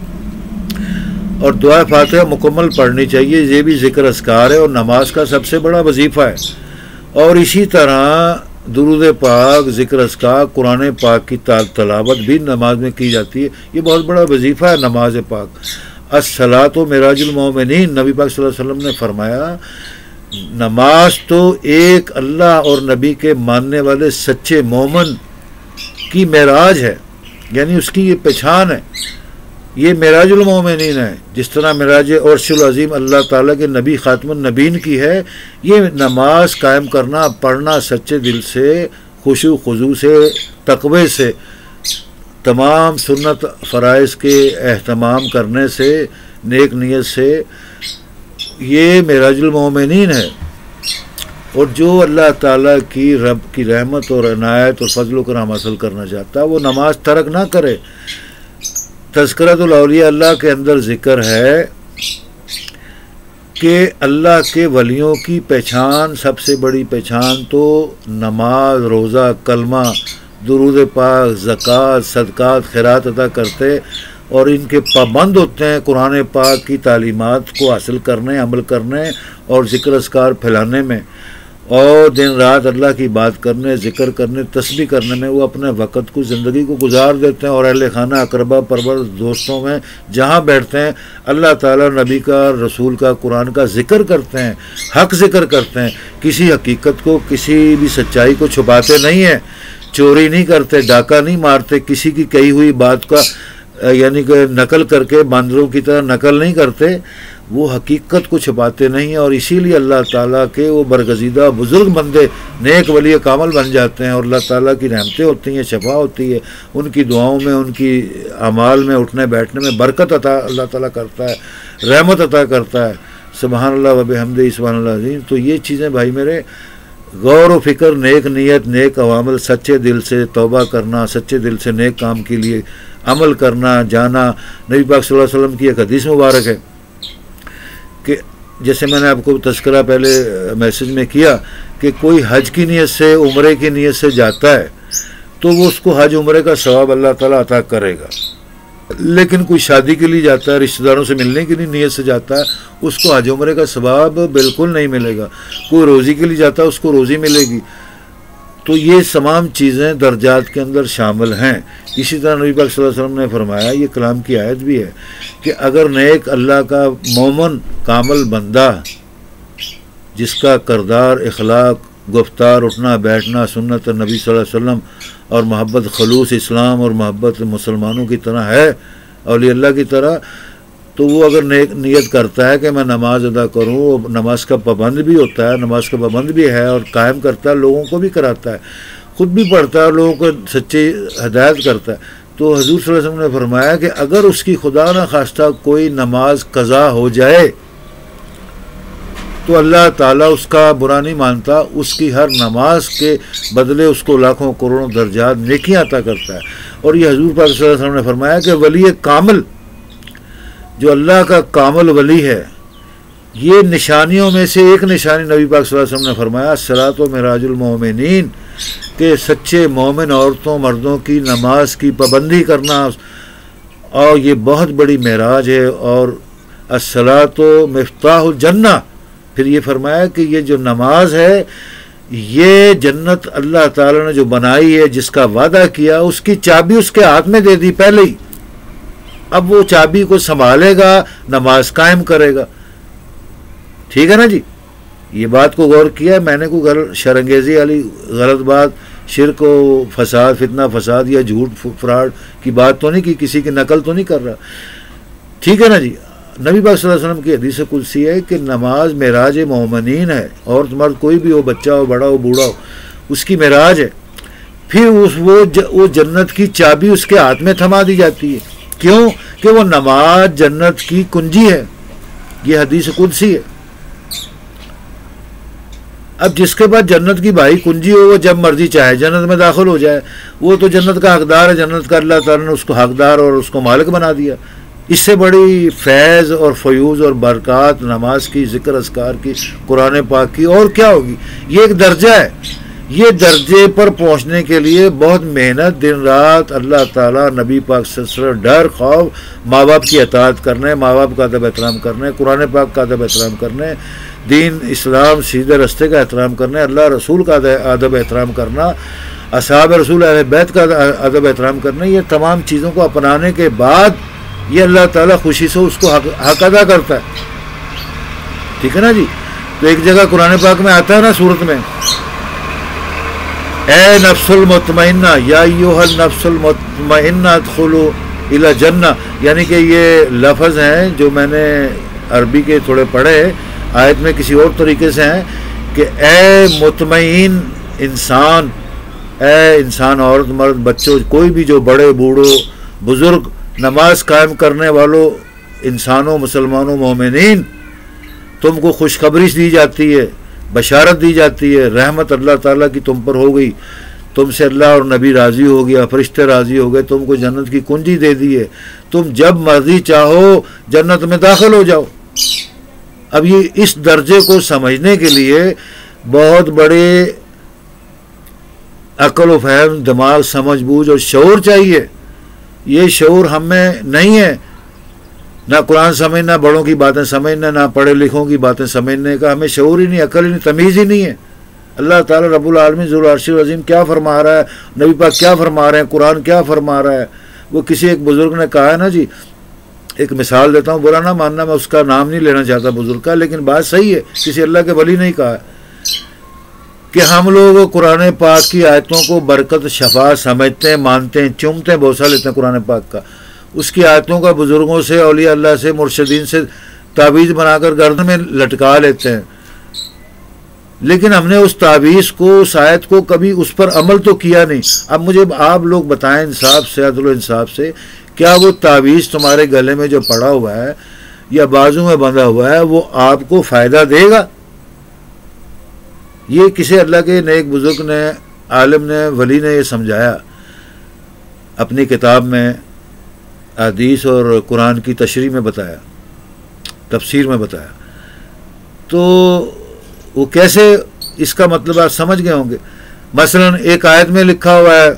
اور دعائے فاتحہ مکمل پڑھنی چاہیے، یہ بھی ذکر اذکار ہے اور نماز کا سب سے بڑا وظیفہ ہے. اور اسی طرح درود پاک، ذکر اذکار، قرآن پاک کی تلاوت بھی نماز میں کی جاتی ہے. یہ بہت بڑا وظیفہ ہے نماز پاک. الصلاۃ معراج المومنین، نبی پاک صلی اللہ علیہ وسلم نے فرمایا نماز تو ایک اللہ اور نبی کے ماننے والے سچے مومن کی معراج ہے، یعنی اس کی یہ پہچان ہے، یہ معراج المومنین ہے. جس طرح معراج عرش العظیم اللہ تعالیٰ کے نبی خاتم النبیین کی ہے، یہ نماز قائم کرنا، پڑھنا سچے دل سے، خشوع خضوع سے، تقوی سے، تمام سنت فرائض کے اہتمام کرنے سے، نیک نیت سے، یہ معراج المومنین ہے. اور جو اللہ تعالیٰ کی رب کی رحمت اور عنایت اور فضل و کرم حاصل کرنا چاہتا ہے وہ نماز ترک نہ کرے. تذکرۃ الاولیاء اللہ کے اندر ذکر ہے کہ اللہ کے ولیوں کی پہچان، سب سے بڑی پہچان تو نماز، روزہ، کلمہ، درود پاک، زکوٰۃ، صدقات، خیرات ادا کرتے اور ان کے پابند ہوتے ہیں قرآن پاک کی تعلیمات کو حاصل کرنے، عمل کرنے اور ذکر اذکار پھیلانے میں، اور دن رات اللہ کی بات کرنے، ذکر کرنے، تسبیح کرنے میں وہ اپنے وقت کو، زندگی کو گزار دیتے ہیں. اور اہل خانہ اقربا پرور دوستوں میں جہاں بیٹھتے ہیں اللہ تعالیٰ، نبی کا، رسول کا، قرآن کا ذکر کرتے ہیں، حق ذکر کرتے ہیں. کسی حقیقت کو، کسی بھی سچائی کو چھپاتے نہیں ہیں، چوری نہیں کرتے، ڈاکہ نہیں مارتے، کسی کی کہی ہوئی بات کا یعنی کہ نقل کر کے باندروں کی طرح نقل نہیں کرتے، وہ حقیقت کو چھپاتے نہیں ہیں. اور اسی لیے اللہ تعالیٰ کے وہ برگزیدہ بزرگ بندے نیک ولی کامل بن جاتے ہیں، اور اللہ تعالیٰ کی رحمتیں ہوتی ہیں، شفا ہوتی ہے، ان کی دعاؤں میں، ان کی اعمال میں، اٹھنے بیٹھنے میں برکت عطا اللہ تعالیٰ کرتا ہے، رحمت عطا کرتا ہے. سبحان اللہ و بحمدہ سبحان اللہ العظیم. تو یہ چیزیں بھائی میرے، غور و فکر، نیک نیت، نیک عوامل، سچے دل سے توبہ کرنا، سچے دل سے نیک کام کے لیے عمل کرنا، جانا. نبی پاک صلی اللہ علیہ وسلم کی ایک حدیث مبارک ہے کہ جیسے میں نے آپ کو تذکرہ پہلے میسج میں کیا کہ کوئی حج کی نیت سے، عمرے کی نیت سے جاتا ہے تو وہ اس کو حج عمرے کا ثواب اللہ تعالیٰ عطا کرے گا. لیکن کوئی شادی کے لیے جاتا ہے، رشتہ داروں سے ملنے کے لیے نیت سے جاتا ہے، اس کو حج عمرے کا ثواب بالکل نہیں ملے گا. کوئی روزی کے لیے جاتا ہے، اس کو روزی ملے گی. تو یہ تمام چیزیں درجات کے اندر شامل ہیں. اسی طرح نبی پاک صلی اللہ علیہ وسلم نے فرمایا، یہ کلام کی آیت بھی ہے، کہ اگر نیک اللہ کا مومن کامل بندہ جس کا کردار، اخلاق، گفتار، اٹھنا بیٹھنا سنت نبی صلی اللہ علیہ وسلم اور محبت خلوص اسلام اور محبت مسلمانوں کی طرح ہے، اولیاء اللہ کی طرح، تو وہ اگر نیت کرتا ہے کہ میں نماز ادا کروں، اور نماز کا پابند بھی ہوتا ہے، نماز کا پابند بھی ہے اور قائم کرتا ہے، لوگوں کو بھی کراتا ہے، خود بھی پڑھتا ہے اور لوگوں کو سچی ہدایت کرتا ہے، تو حضور صلی اللہ علیہ وسلم نے فرمایا کہ اگر اس کی خدا نہ خواستہ کوئی نماز قضا ہو جائے تو اللہ تعالیٰ اس کا برا نہیں مانتا، اس کی ہر نماز کے بدلے اس کو لاکھوں کروڑوں درجات نیکیاں عطا کرتا ہے. اور یہ حضور پاک صلی اللہ علیہ وسلم نے فرمایا کہ ولی کامل، جو اللہ کا کامل ولی ہے، یہ نشانیوں میں سے ایک نشانی نبی پاک صلی اللہ علیہ وسلم نے فرمایا الصلاۃ معراج المومنین، کہ سچے مومن عورتوں مردوں کی نماز کی پابندی کرنا، اور یہ بہت بڑی معراج ہے. اور الصلاۃ مفتاح الجنہ، پھر یہ فرمایا کہ یہ جو نماز ہے یہ جنت اللہ تعالیٰ نے جو بنائی ہے، جس کا وعدہ کیا، اس کی چابی اس کے ہاتھ میں دے دی پہلے ہی. اب وہ چابی کو سنبھالے گا، نماز قائم کرے گا. ٹھیک ہے نا جی؟ یہ بات کو غور کیا، میں نے کوئی شرانگیزی والی غلط بات، شرک و فساد، فتنہ فساد یا جھوٹ فراڈ کی بات تو نہیں کی، کسی کی نقل تو نہیں کر رہا. ٹھیک ہے نا جی؟ نبی پاک صلی اللہ علیہ وسلم کی حدیث قدسی ہے کہ نماز معراج مومنین ہے، عورت مرد کوئی بھی ہو، بچہ ہو، بڑا ہو، بوڑھا ہو، اس کی معراج ہے. پھر وہ جنت کی چابی اس کے ہاتھ میں تھما دی جاتی ہے. کیوں؟ کہ وہ نماز جنت کی کنجی ہے. یہ حدیث قدسی ہے. اب جس کے بعد جنت کی بھائی کنجی ہو، وہ جب مرضی چاہے جنت میں داخل ہو جائے، وہ تو جنت کا حقدار ہے. جنت کا اللہ تعالیٰ نے اس کو حقدار اور اس کو مالک بنا دیا. اس سے بڑی فیض اور فیوز اور برکات نماز کی، ذکر اذکار کی، قرآن پاک کی اور کیا ہوگی؟ یہ ایک درجہ ہے. یہ درجے پر پہنچنے کے لیے بہت محنت، دن رات اللہ تعالیٰ، نبی پاک صلی اللہ علیہ وسلم، ڈر خوف، ماں باپ کی اطاعت کرنے، ماں باپ کا ادب احترام کرنے، قرآن پاک کا ادب احترام کرنے، دین اسلام سیدھے رستے کا احترام کرنے، اللہ رسول کا ادب احترام کرنا، اصحاب رسول اہل بیت کا ادب احترام کرنا. یہ تمام چیزوں کو اپنانے کے بعد یہ اللہ تعالیٰ خوشی سے اس کو حق ادا کرتا ہے. ٹھیک ہے نا جی؟ تو ایک جگہ قرآن پاک میں آتا ہے نا سورت میں، اے نفس المطمئنہ یا ایھا النفس المطمئنہ ادخلوا الی الجنہ، یعنی کہ یہ لفظ ہیں جو میں نے عربی کے تھوڑے پڑھے، آیت میں کسی اور طریقے سے ہیں کہ اے مطمئن انسان، اے انسان، عورت مرد بچوں، کوئی بھی جو بڑے بوڑھو بزرگ نماز قائم کرنے والوں انسانوں، مسلمانوں، مومنین، تم کو خوشخبری دی جاتی ہے، بشارت دی جاتی ہے، رحمت اللہ تعالیٰ کی تم پر ہو گئی، تم سے اللہ اور نبی راضی ہو گیا، فرشتے راضی ہو گئے، تم کو جنت کی کنجی دے دی ہے، تم جب مرضی چاہو جنت میں داخل ہو جاؤ. اب یہ اس درجے کو سمجھنے کے لیے بہت بڑے عقل و فہم، دماغ، سمجھ بوجھ اور شعور چاہیے. یہ شعور ہم میں نہیں ہے. نہ قرآن سمجھنا، بڑوں کی باتیں سمجھنا، نہ پڑھے لکھوں کی باتیں سمجھنے کا ہمیں شعور ہی نہیں، عقل ہی نہیں، تمیز ہی نہیں ہے. اللہ تعالیٰ رب العالمین ذو العرش العظیم کیا فرما رہا ہے، نبی پاک کیا فرما رہے ہیں، قرآن کیا فرما رہا ہے. وہ کسی ایک بزرگ نے کہا ہے نا جی، ایک مثال دیتا ہوں، برا نہ ماننا، میں اس کا نام نہیں لینا چاہتا بزرگ کا، لیکن بات صحیح ہے، کسی اللہ کے ولی نہیں کہا ہے کہ ہم لوگ قرآن پاک کی آیتوں کو برکت شفا سمجھتے ہیں، مانتے ہیں، چومتے ہیں، بوسہ لیتے ہیں قرآن پاک کا، اس کی آیتوں کا بزرگوں سے، اولیاء اللہ سے، مرشدین سے تعویذ بنا کر گردن میں لٹکا لیتے ہیں. لیکن ہم نے اس تعویذ کو، اس آیت کو کبھی اس پر عمل تو کیا نہیں. اب مجھے آپ لوگ بتائیں انصاف سے، عدل و انصاف سے، کیا وہ تعویذ تمہارے گلے میں جو پڑا ہوا ہے یا بازو میں بندھا ہوا ہے وہ آپ کو فائدہ دے گا؟ یہ کسی اللہ کے نیک بزرگ نے، عالم نے، ولی نے یہ سمجھایا اپنی کتاب میں، حدیث اور قرآن کی تشریح میں بتایا، تفسیر میں بتایا. تو وہ کیسے، اس کا مطلب آپ سمجھ گئے ہوں گے. مثلا ایک آیت میں لکھا ہوا ہے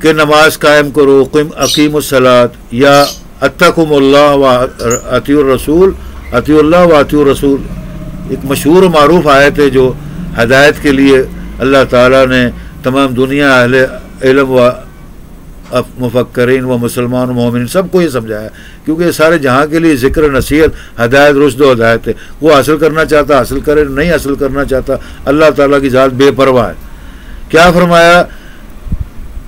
کہ نماز قائم کرو، اقیم الصلاۃ، یا اتقوا اللہ و اطیعوا الرسول، اطیعوا اللہ و اطیعوا الرسول، ایک مشہور و معروف آیت ہے جو ہدایت کے لیے اللہ تعالیٰ نے تمام دنیا اہل علم و مفکرین و مسلمان و مومنین سب کو یہ سمجھایا، کیونکہ یہ سارے جہاں کے لیے ذکر نصیحت ہدایت رشد و ہدایت ہے۔ وہ حاصل کرنا چاہتا حاصل کرے، نہیں حاصل کرنا چاہتا، اللہ تعالیٰ کی ذات بے پرواہ ہے۔ کیا فرمایا؟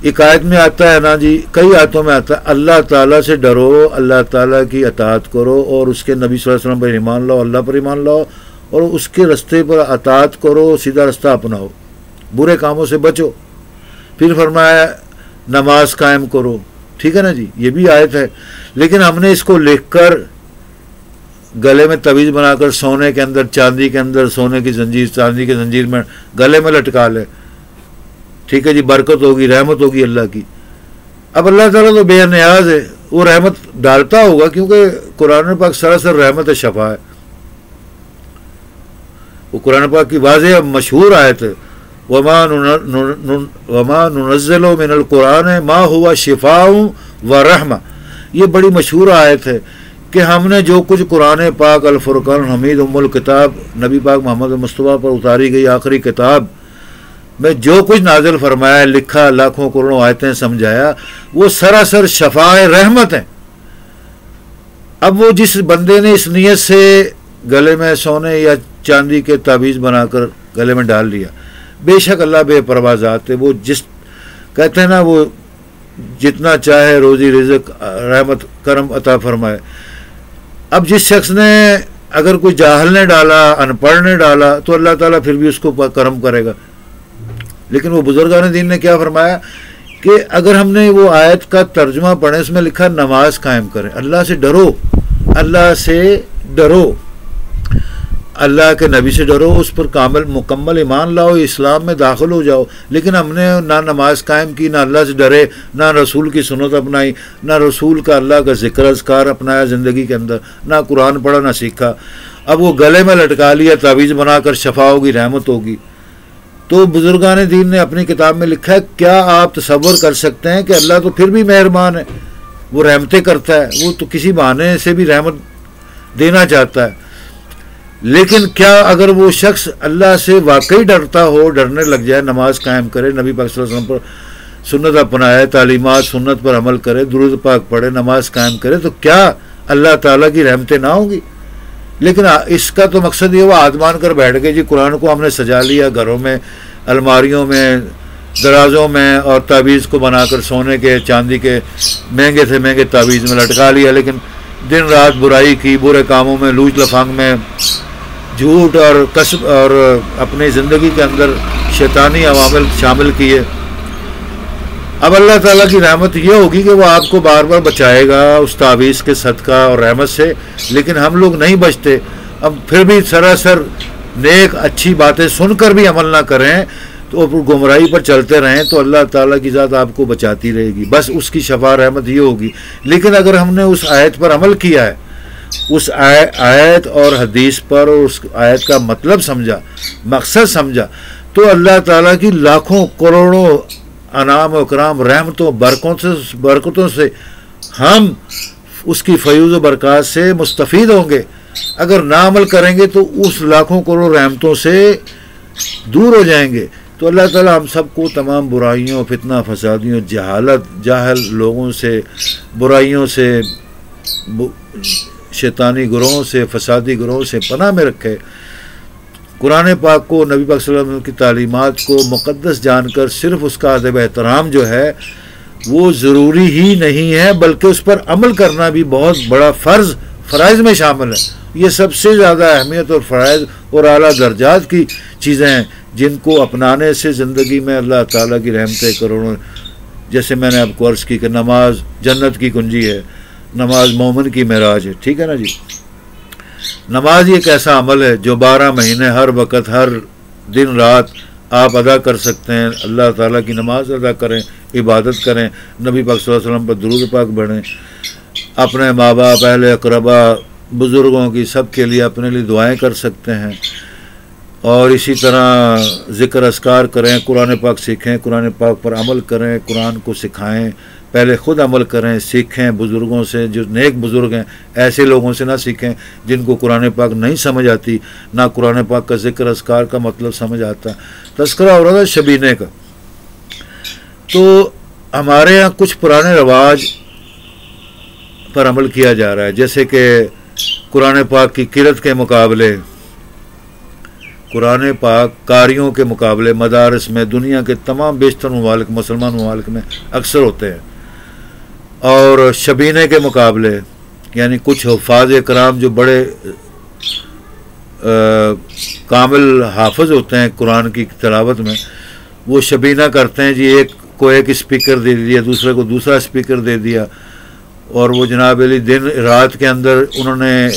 ایک آیت میں آتا ہے نا جی، کئی آیتوں میں آتا ہے، اللہ تعالیٰ سے ڈرو، اللہ تعالیٰ کی اطاعت کرو اور اس کے نبی صلی اللہ علیہ وسلم پر ایمان لاؤ، اللہ پر ایمان لاؤ اور اس کے رستے پر اطاعت کرو، سیدھا رستہ اپناؤ، برے کاموں سے بچو۔ پھر فرمایا نماز قائم کرو، ٹھیک ہے نا جی، یہ بھی آیت ہے، لیکن ہم نے اس کو لکھ کر گلے میں تعویذ بنا کر سونے کے اندر، چاندی کے اندر سونے کی زنجیر، چاندی کی زنجیر میں گلے میں لٹکا لے، ٹھیک ہے جی، برکت ہوگی، رحمت ہوگی اللہ کی۔ اب اللہ تعالیٰ تو بے نیاز ہے، وہ رحمت ڈالتا ہوگا، کیونکہ قرآن پاک سراسر رحمت شفا ہے، وہ قرآن پاک کی واضح مشہور آیت ہے، وما ننزل من القرآن ما هو شفاء و رحمہ، یہ بڑی مشہور آیت ہے کہ ہم نے جو کچھ قرآن پاک الفرقان الحمید ام الکتاب نبی پاک محمد مصطفیٰ پر اتاری گئی آخری کتاب میں جو کچھ نازل فرمایا، لکھا، لاکھوں کروڑوں آیتیں سمجھایا، وہ سراسر شفاء رحمت ہیں۔ اب وہ جس بندے نے اس نیت سے گلے میں سونے یا چاندی کے تعویذ بنا کر گلے میں ڈال لیا، بے شک اللہ بے پرواہ ذات ہے، وہ جس کہتے ہیں نا، وہ جتنا چاہے روزی رزق رحمت کرم عطا فرمائے۔ اب جس شخص نے اگر کوئی جاہل نے ڈالا، ان پڑھ نے ڈالا، تو اللہ تعالیٰ پھر بھی اس کو کرم کرے گا۔ لیکن وہ بزرگان دین نے کیا فرمایا کہ اگر ہم نے وہ آیت کا ترجمہ پڑھیں، اس میں لکھا نماز قائم کریں، اللہ سے ڈرو، اللہ سے ڈرو، اللہ کے نبی سے ڈرو، اس پر مکمل ایمان لاؤ، اسلام میں داخل ہو جاؤ۔ لیکن ہم نے نہ نماز قائم کی، نہ اللہ سے ڈرے، نہ رسول کی سنت اپنائی، نہ رسول کا اللہ کا ذکر اذکار اپنایا زندگی کے اندر، نہ قرآن پڑھا، نہ سیکھا۔ اب وہ گلے میں لٹکا لیا، تعویذ بنا کر شفا ہوگی، رحمت ہوگی۔ تو بزرگان دین نے اپنی کتاب میں لکھا ہے، کیا آپ تصور کر سکتے ہیں کہ اللہ تو پھر بھی مہربان ہے، وہ رحمتیں کرتا ہے، وہ تو کسی بہانے سے بھی رحمت دینا چاہتا ہے۔ لیکن کیا اگر وہ شخص اللہ سے واقعی ڈرتا ہو، ڈرنے لگ جائے، نماز قائم کرے، نبی پاک صلی اللہ علیہ وسلم پر سنت اپنائے، تعلیمات سنت پر عمل کرے، درود پاک پڑھے، نماز قائم کرے، تو کیا اللہ تعالیٰ کی رحمتیں نہ ہوں گی؟ لیکن اس کا تو مقصد یہ وہ آدمان کر بیٹھ گئے جی، قرآن کو ہم نے سجا لیا گھروں میں، الماریوں میں، درازوں میں، اور تعویذ کو بنا کر سونے کے چاندی کے مہنگے سے مہنگے تعویذ میں لٹکا لیا، لیکن دن رات برائی کی، برے کاموں میں، لوچ لفانگ میں، جھوٹ اور کسب اور اپنی زندگی کے اندر شیطانی عوامل شامل کیے۔ اب اللہ تعالیٰ کی رحمت یہ ہوگی کہ وہ آپ کو بار بار بچائے گا اس تعویذ کے صدقہ اور رحمت سے، لیکن ہم لوگ نہیں بچتے۔ اب پھر بھی سراسر نیک اچھی باتیں سن کر بھی عمل نہ کریں تو گمراہی پر چلتے رہیں، تو اللہ تعالیٰ کی ذات آپ کو بچاتی رہے گی، بس اس کی شفا رحمت یہ ہوگی۔ لیکن اگر ہم نے اس آیت پر عمل کیا ہے، اس آیت اور حدیث پر، اور اس آیت کا مطلب سمجھا، مقصد سمجھا، تو اللہ تعالیٰ کی لاکھوں کروڑوں انعام و اکرام، رحمتوں، برکتوں سے ہم اس کی فیوز و برکات سے مستفید ہوں گے۔ اگر نہ عمل کریں گے تو اس لاکھوں کروڑ رحمتوں سے دور ہو جائیں گے۔ تو اللہ تعالیٰ ہم سب کو تمام برائیوں، فتنہ فسادیوں، جاہل لوگوں سے، برائیوں سے، شیطانی گروہوں سے، فسادی گروہوں سے پناہ میں رکھے۔ قرآن پاک کو، نبی پاک صلی اللہ علیہ وسلم کی تعلیمات کو مقدس جان کر صرف اس کا ادب احترام جو ہے وہ ضروری ہی نہیں ہے، بلکہ اس پر عمل کرنا بھی بہت بڑا فرائض میں شامل ہے۔ یہ سب سے زیادہ اہمیت اور فرائض اور اعلیٰ درجات کی چیزیں ہیں جن کو اپنانے سے زندگی میں اللہ تعالیٰ کی رحمتیں کروڑوں، جیسے میں نے آپ کو عرض کی کہ نماز جنت کی کنجی ہے، نماز مومن کی معراج ہے، ٹھیک ہے نا جی۔ نماز ایک ایسا عمل ہے جو 12 مہینے ہر وقت، ہر دن رات آپ ادا کر سکتے ہیں۔ اللہ تعالیٰ کی نماز ادا کریں، عبادت کریں، نبی پاک صلی اللہ علیہ وسلم پر درود پاک پڑھیں، اپنے ماں باپ، اہل اقربا، بزرگوں کی، سب کے لیے اپنے لیے دعائیں کر سکتے ہیں۔ اور اسی طرح ذکر اذکار کریں، قرآن پاک سیکھیں، قرآن پاک پر عمل کریں، قرآن کو سکھائیں، پہلے خود عمل کریں، سیکھیں بزرگوں سے، جو نیک بزرگ ہیں ایسے لوگوں سے نہ سیکھیں جن کو قرآن پاک نہیں سمجھ آتی، نہ قرآن پاک کا ذکر اذکار کا مطلب سمجھ آتا۔ تذکرہ ہو رہا تھا شبینے کا، تو ہمارے ہاں کچھ پرانے رواج پر عمل کیا جا رہا ہے، جیسے کہ قرآن پاک کی قرأت کے مقابلے، قرآن پاک قاریوں کے مقابلے مدارس میں دنیا کے تمام بیشتر ممالک، مسلمان ممالک میں اکثر ہوتے ہیں، اور شبینے کے مقابلے، یعنی کچھ حفاظ کرام جو بڑے کامل حافظ ہوتے ہیں قرآن کی تلاوت میں، وہ شبینہ کرتے ہیں جی، ایک کو ایک اسپیکر دے دیا، دوسرے کو دوسرا اسپیکر دے دیا، اور وہ جناب علی دن رات کے اندر انہوں نے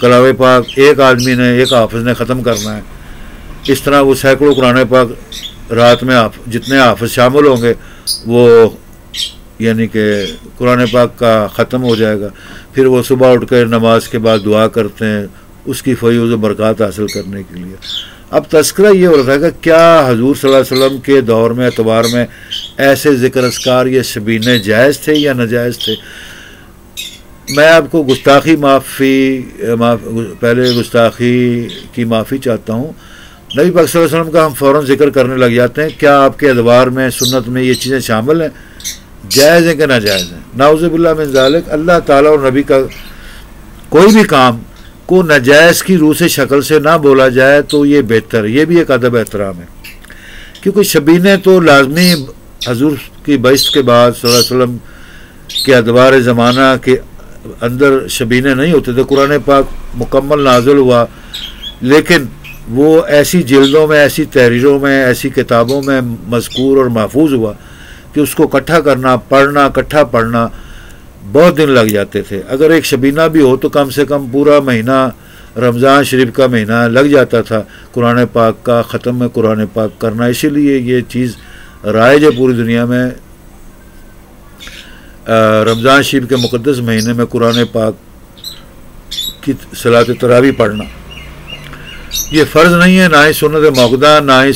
کلام پاک ایک آدمی نے، ایک حافظ نے ختم کرنا ہے۔ اس طرح وہ سینکڑوں قرآن پاک رات میں جتنے حافظ شامل ہوں گے وہ یعنی کہ قرآن پاک کا ختم ہو جائے گا۔ پھر وہ صبح اٹھ کر نماز کے بعد دعا کرتے ہیں اس کی فیض و برکات حاصل کرنے کے لیے۔ اب تذکرہ یہ ہو رہا تھا کہ کیا حضور صلی اللہ علیہ وسلم کے دور میں اعتبار میں ایسے ذکر اذکار یا شبینے جائز تھے یا ناجائز تھے؟ میں آپ کو پہلے گستاخی کی معافی چاہتا ہوں۔ نبی پاک صلی اللہ علیہ وسلم کا ہم فوراً ذکر کرنے لگ جاتے ہیں، کیا آپ کے ادوار میں سنت میں یہ چیزیں شامل ہیں، جائز ہیں کہ ناجائز ہیں؟ نعوذ باللہ من ذالک، اللہ تعالیٰ اور نبی کا کوئی بھی کام کو ناجائز کی روح سے شکل سے نہ بولا جائے تو یہ بہتر ہے، یہ بھی ایک ادب احترام ہے، کیونکہ شبینے تو لازمی حضور کی بعثت کے بعد صلی اللہ علیہ وسلم کے ادوار زمانہ کے اندر شبینے نہیں ہوتے تھے۔ قرآن پاک مکمل نازل ہوا، لیکن وہ ایسی جلدوں میں، ایسی تحریروں میں، ایسی کتابوں میں مذکور اور محفوظ ہوا کہ اس کو اکٹھا کرنا، پڑھنا، اکٹھا پڑھنا بہت دن لگ جاتے تھے۔ اگر ایک شبینہ بھی ہو تو کم سے کم پورا مہینہ، رمضان شریف کا مہینہ لگ جاتا تھا قرآن پاک کا ختم میں قرآن پاک کرنا۔ اسی لیے یہ چیز رائج ہے پوری دنیا میں، رمضان شریف کے مقدس مہینے میں قرآن پاک کی صلاۃ تراویح پڑھنا۔ یہ فرض نہیں ہے، نہ ہی سنت موقدہ، نہ ہی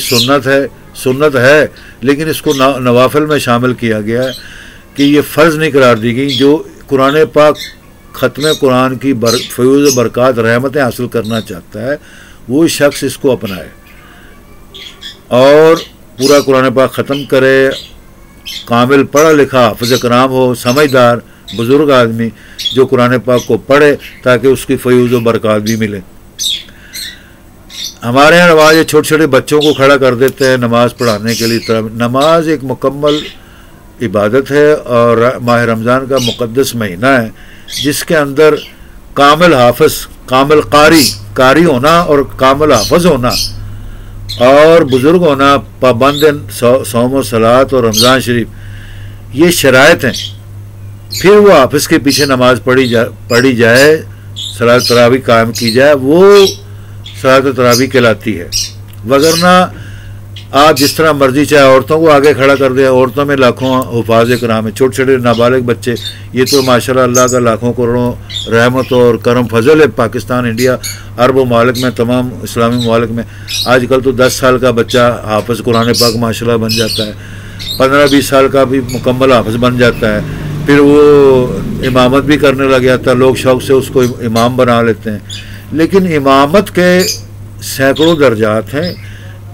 سنت ہے، لیکن اس کو نوافل میں شامل کیا گیا ہے کہ یہ فرض نہیں قرار دی گئی۔ جو قرآن پاک ختم قرآن کی فیوز برکات رحمتیں حاصل کرنا چاہتا ہے وہ شخص اس کو اپنائے اور پورا قرآن پاک ختم کرے۔ کامل پڑھا لکھا حافظ کرام ہو، سمجھدار بزرگ آدمی جو قرآن پاک کو پڑھے تاکہ اس کی فیوز و برکات بھی ملے۔ ہمارے یہاں رواج ہے، چھوٹے چھوٹے بچوں کو کھڑا کر دیتے ہیں نماز پڑھانے کے لیے۔ نماز ایک مکمل عبادت ہے اور ماہ رمضان کا مقدس مہینہ ہے جس کے اندر کامل حافظ، کامل قاری ہونا اور کامل حافظ ہونا اور بزرگ ہونا، پابند صوم و صلاۃ اور رمضان شریف، یہ شرائط ہیں۔ پھر وہ حافظ کے پیچھے نماز پڑھی جائے، صلاۃ تراویح قائم کی جائے، وہ صلاۃ تراویح کہلاتی ہے۔ وگرنہ آپ جس طرح مرضی، چاہے عورتوں کو آگے کھڑا کر دیں، عورتوں میں لاکھوں حفاظ کرام ہیں، چھوٹے چھوٹے نابالغ بچے، یہ تو ماشاءاللہ اللہ کا لاکھوں کروڑوں رحمت اور کرم فضل ہے۔ پاکستان، انڈیا، عرب ممالک میں، تمام اسلامی ممالک میں آج کل تو 10 سال کا بچہ حافظ قرآن پاک ماشاءاللہ بن جاتا ہے، 15-20 سال کا بھی مکمل حافظ بن جاتا ہے، پھر وہ امامت بھی کرنے لگ جاتا ہے، لوگ شوق سے اس کو امام بنا لیتے ہیں۔ لیکن امامت کے سینکڑوں درجات ہیں۔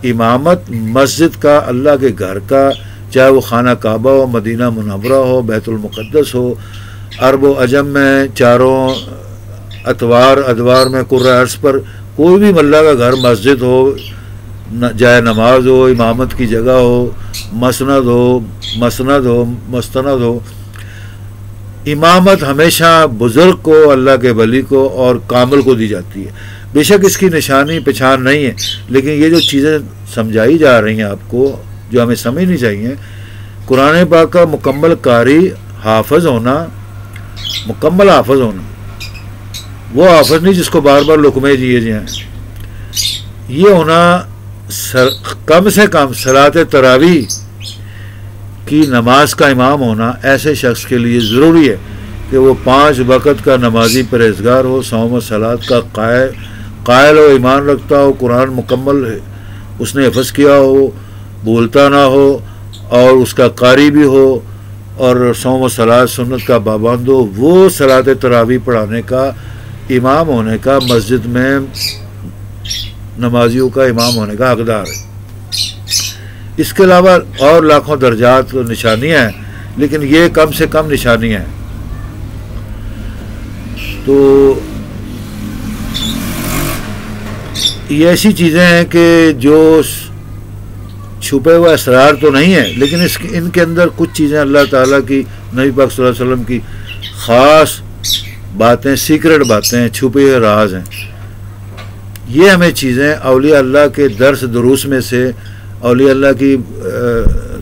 امامت مسجد کا، اللہ کے گھر کا، چاہے وہ خانہ کعبہ ہو، مدینہ منورہ ہو، بیت المقدس ہو، عرب و عجم میں چاروں ادوار میں قرۂ عرض پر کوئی بھی اللہ کا گھر، مسجد ہو، جائے نماز ہو، امامت کی جگہ ہو، مستند ہو، امامت ہمیشہ بزرگ کو، اللہ کے ولی کو اور کامل کو دی جاتی ہے۔ بے شک اس کی نشانی پہچان نہیں ہے، لیکن یہ جو چیزیں سمجھائی جا رہی ہیں آپ کو، جو ہمیں سمجھنی چاہیے، قرآن پاک کا مکمل قاری، حافظ ہونا، مکمل حافظ ہونا، وہ حافظ نہیں جس کو بار بار لقمے دیے جائیں، یہ ہونا کم سے کم صلاۃ تراویح کی نماز کا امام ہونا ایسے شخص کے لیے ضروری ہے کہ وہ 5 وقت کا نمازی پرہیزگار ہو، صوم و صلاۃ کا قائل ہو، ایمان رکھتا ہو، قرآن مکمل ہے اس نے حفظ کیا ہو، بولتا نہ ہو، اور اس کا قاری بھی ہو، اور صوم و صلاۃ سنت کا پابند ہو، وہ صلاۃ تراویح پڑھانے کا، امام ہونے کا، مسجد میں نمازیوں کا امام ہونے کا حقدار ہے۔ اس کے علاوہ اور لاکھوں درجات نشانیاں ہیں، لیکن یہ کم سے کم نشانیاں ہیں۔ تو یہ ایسی چیزیں ہیں کہ جو چھپے ہوئے اسرار تو نہیں ہیں، لیکن ان کے اندر کچھ چیزیں اللہ تعالیٰ کی، نبی پاک صلی اللہ علیہ وسلم کی خاص باتیں، سیکرٹ باتیں، چھپے ہوئے راز ہیں۔ یہ ہمیں چیزیں اولیاء اللہ کے درس دروس میں سے، اولیاء اللہ کی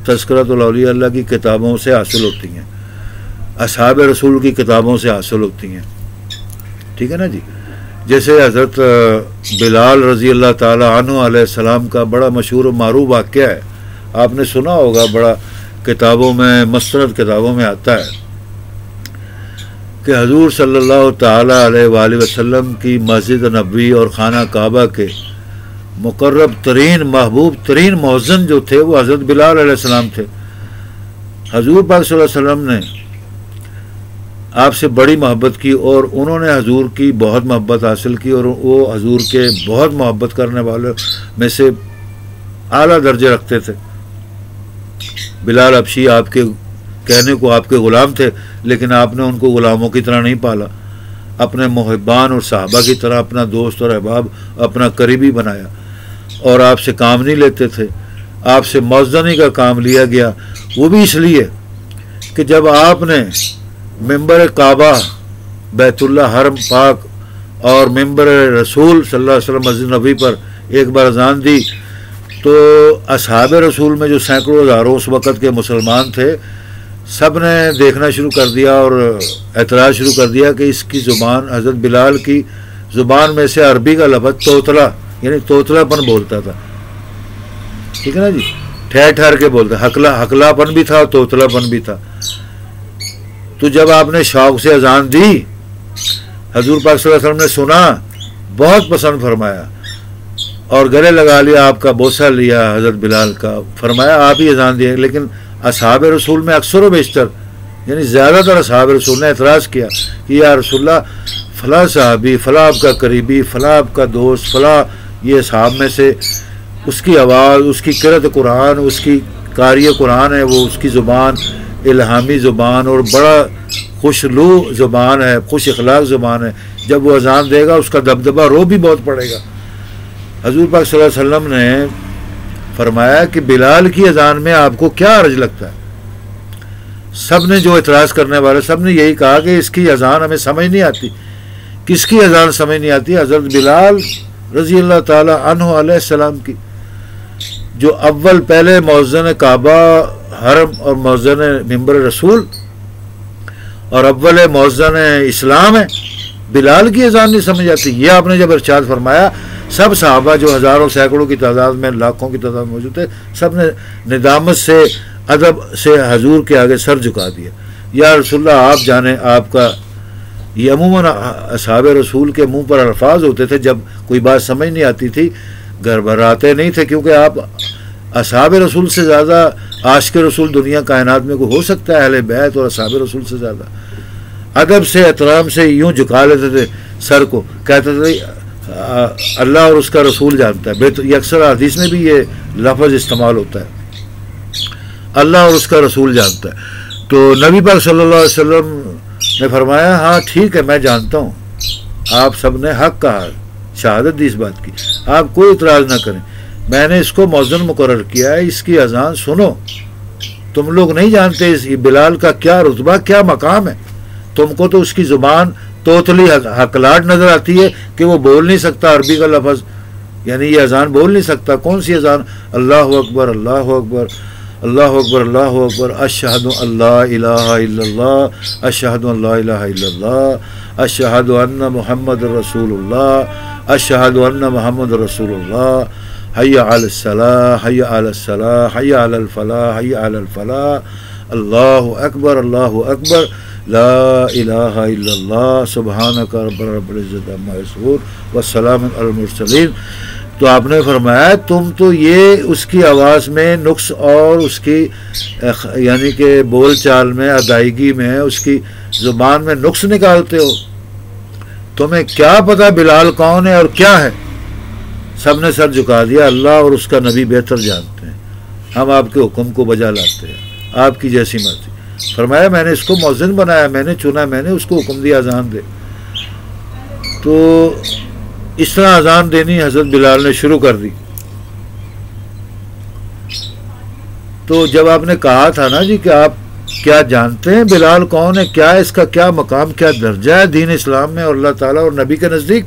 تذکرۃ الاولیاء اللہ کی کتابوں سے حاصل ہوتی ہیں، اصحاب رسول کی کتابوں سے حاصل ہوتی ہیں، ٹھیک ہے نا جی۔ جیسے حضرت بلال رضی اللہ تعالیٰ عنہ علیہ السلام کا بڑا مشہور و معروف واقعہ ہے، آپ نے سنا ہوگا، بڑا کتابوں میں، مستند کتابوں میں آتا ہے کہ حضور صلی اللہ تعالیٰ علیہ وآلہ وسلم کی مسجد نبوی اور خانہ کعبہ کے مقرب ترین، محبوب ترین مؤذن جو تھے وہ حضرت بلال علیہ السلام تھے۔ حضور پاک صلی اللہ علیہ وسلم نے آپ سے بڑی محبت کی، اور انہوں نے حضور کی بہت محبت حاصل کی، اور وہ حضور کے بہت محبت کرنے والوں میں سے اعلیٰ درجے رکھتے تھے۔ بلال حبشی آپ کے کہنے کو آپ کے غلام تھے، لیکن آپ نے ان کو غلاموں کی طرح نہیں پالا، اپنے محبان اور صحابہ کی طرح اپنا دوست اور احباب، اپنا قریبی بنایا، اور آپ سے کام نہیں لیتے تھے، آپ سے مؤذنی کا کام لیا گیا۔ وہ بھی اس لیے کہ جب آپ نے ممبر کعبہ، بیت اللہ حرم پاک اور ممبر رسول صلی اللہ علیہ وسلم مسجد نبوی پر ایک بار اذان دی، تو اصحاب رسول میں جو سینکڑوں ہزاروں اس وقت کے مسلمان تھے، سب نے دیکھنا شروع کر دیا اور اعتراض شروع کر دیا کہ اس کی زبان، حضرت بلال کی زبان میں سے عربی کا لفظ توتلا، یعنی توتلا پن بولتا تھا، ٹھیک ہے نا جی، ٹھہر ٹھہر کے بولتا، حقلا پن بھی تھا اور توتلا پن بھی تھا۔ تو جب آپ نے شوق سے اذان دی، حضور پاک صلی اللہ علیہ وسلم نے سنا، بہت پسند فرمایا، اور گلے لگا لیا، آپ کا بوسہ لیا حضرت بلال کا، فرمایا آپ ہی اذان دیے۔ لیکن اصحاب رسول میں اکثر و بیشتر، یعنی زیادہ تر اصحاب رسول نے اعتراض کیا کہ یا رسول اللہ، فلاں صحابی، فلاں آپ کا قریبی، فلاں آپ کا دوست، فلاں یہ اصحاب میں سے اس کی آواز، اس کی قرأت قرآن، اس کی قاری قرآن ہے، وہ اس کی زبان الہامی زبان اور بڑا خوشلو زبان ہے، خوش اخلاق زبان ہے، جب وہ اذان دے گا اس کا دبدبہ رو بھی بہت پڑے گا۔ حضور پاک صلی اللہ علیہ وسلم نے فرمایا کہ بلال کی اذان میں آپ کو کیا حرج لگتا ہے؟ سب نے، جو اعتراض کرنے والے، سب نے یہی کہا کہ اس کی اذان ہمیں سمجھ نہیں آتی۔ کس کی اذان سمجھ نہیں آتی؟ حضرت بلال رضی اللہ تعالی عنہ علیہ السلام کی، جو اول پہلے مؤذن کعبہ حرم اور مؤذن ممبر رسول اور اول مؤذن اسلام ہے، بلال کی اذان نہیں سمجھ آتی۔ یہ آپ نے جب ارشاد فرمایا، سب صحابہ جو ہزاروں سینکڑوں کی تعداد میں، لاکھوں کی تعداد میں موجود تھے، سب نے ندامت سے، ادب سے حضور کے آگے سر جھکا دیا۔ یا رسول اللہ، آپ جانیں، آپ کا یہ عموماً اصحاب رسول کے منہ پر الفاظ ہوتے تھے جب کوئی بات سمجھ نہیں آتی تھی، گھبراتے نہیں تھے، کیونکہ آپ اصحاب رسول سے زیادہ عاشق رسول دنیا کائنات میں کوئی ہو سکتا ہے؟ اہل بیت اور اصحاب رسول سے زیادہ ادب سے، احترام سے یوں جھکا لیتے تھے سر کو، کہتے تھے اللہ اور اس کا رسول جانتا ہے۔ یہ اکثر حدیث میں بھی یہ لفظ استعمال ہوتا ہے، اللہ اور اس کا رسول جانتا ہے۔ تو نبی پاک صلی اللہ علیہ وسلم نے فرمایا، ہاں ٹھیک ہے، میں جانتا ہوں، آپ سب نے حق کہا، شہادت دی اس بات کی، آپ کوئی اعتراض نہ کریں، میں نے اس کو مؤذن مقرر کیا ہے، اس کی اذان سنو۔ تم لوگ نہیں جانتے اس بلال کا کیا رتبہ، کیا مقام ہے، تم کو تو اس کی زبان توتلی حقلاٹ نظر آتی ہے کہ وہ بول نہیں سکتا عربی کا لفظ، یعنی یہ اذان بول نہیں سکتا۔ کون سی اذان؟ اللہ اکبر، اللہ اکبر، اللہ اکبر، اللہ اکبر، اشہد ان لا الہ الا اللہ، اشہد ان لا الہ الا اللہ، اشہد ان محمد رسول اللہ، اشہد ان محمد رسول اللہ، حی علی الصلاۃ، حی علی الصلاۃ، حی علی الفلاح، حی علی الفلاح، اللہ اکبر، اللہ اکبر۔ لا الہ الا اللہ سبحانک رب العزت عما یصفون والسلام علی المرسلین. تو آپ نے فرمایا تم تو یہ اس کی آواز میں نقص اور اس کی یعنی کہ بول چال میں، ادائیگی میں، اس کی زبان میں نقص نکالتے ہو. تمہیں کیا پتہ بلال کون ہے اور کیا ہے؟ سب نے سر جھکا دیا. اللہ اور اس کا نبی بہتر جانتے ہیں، ہم آپ کے حکم کو بجا لاتے ہیں، آپ کی جیسی مرضی. فرمایا میں نے اس کو مؤذن بنایا، میں نے چنا، میں نے اس کو حکم دیا اذان دے. تو اس طرح اذان دینی حضرت بلال نے شروع کر دی. تو جب آپ نے کہا تھا نا جی کہ آپ کیا جانتے ہیں بلال کون ہے، کیا اس کا کیا مقام، کیا درجہ ہے دین اسلام میں اور اللہ تعالیٰ اور نبی کے نزدیک،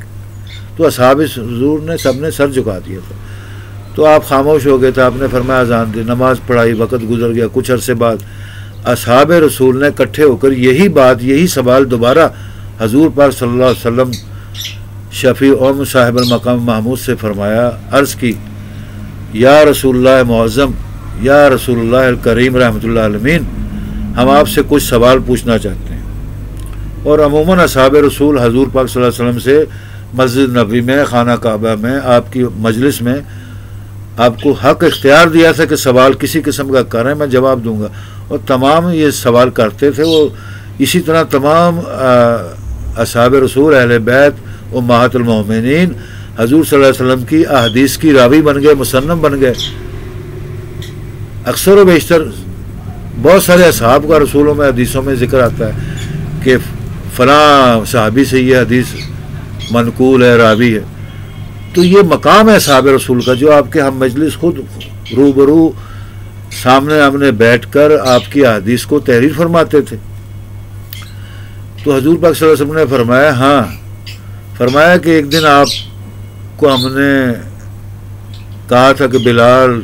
تو اصحاب حضور نے سب نے سر جھکا دیا تھا. تو آپ خاموش ہو گئے تھے. آپ نے فرمایا اذان دی، نماز پڑھائی، وقت گزر گیا. کچھ عرصے بعد اصحاب رسول نے اکٹھے ہو کر یہی بات، یہی سوال دوبارہ حضور پاک صلی اللہ علیہ وسلم شفیع ام صاحب المقام محمود سے فرمایا، عرض کی یا رسول اللہ معظم، یا رسول اللہ الکریم رحمۃ اللہ علیہ، ہم آپ سے کچھ سوال پوچھنا چاہتے ہیں. اور عموماً اصحاب رسول حضور پاک صلی اللہ علیہ وسلم سے مسجد نبوی میں، خانہ کعبہ میں، آپ کی مجلس میں آپ کو حق اختیار دیا تھا کہ سوال کسی قسم کا کریں، میں جواب دوں گا. اور تمام یہ سوال کرتے تھے. وہ اسی طرح تمام اصحاب رسول اہل بیت امہات المومنین حضور صلی اللہ علیہ وسلم کی احادیث کی راوی بن گئے، مصنف بن گئے. اکثر و بیشتر بہت سارے اصحاب کا رسولوں میں حدیثوں میں ذکر آتا ہے کہ فلاں صحابی سے یہ حدیث منقول ہے، راوی ہے. تو یہ مقام ہے اصحاب رسول کا، جو آپ کے ہم مجلس خود روبرو سامنے آمنے بیٹھ کر آپ کی احادیث کو تحریر فرماتے تھے. تو حضور پاک صلی اللہ علیہ وسلم نے فرمایا، ہاں، فرمایا کہ ایک دن آپ کو ہم نے کہا تھا کہ بلال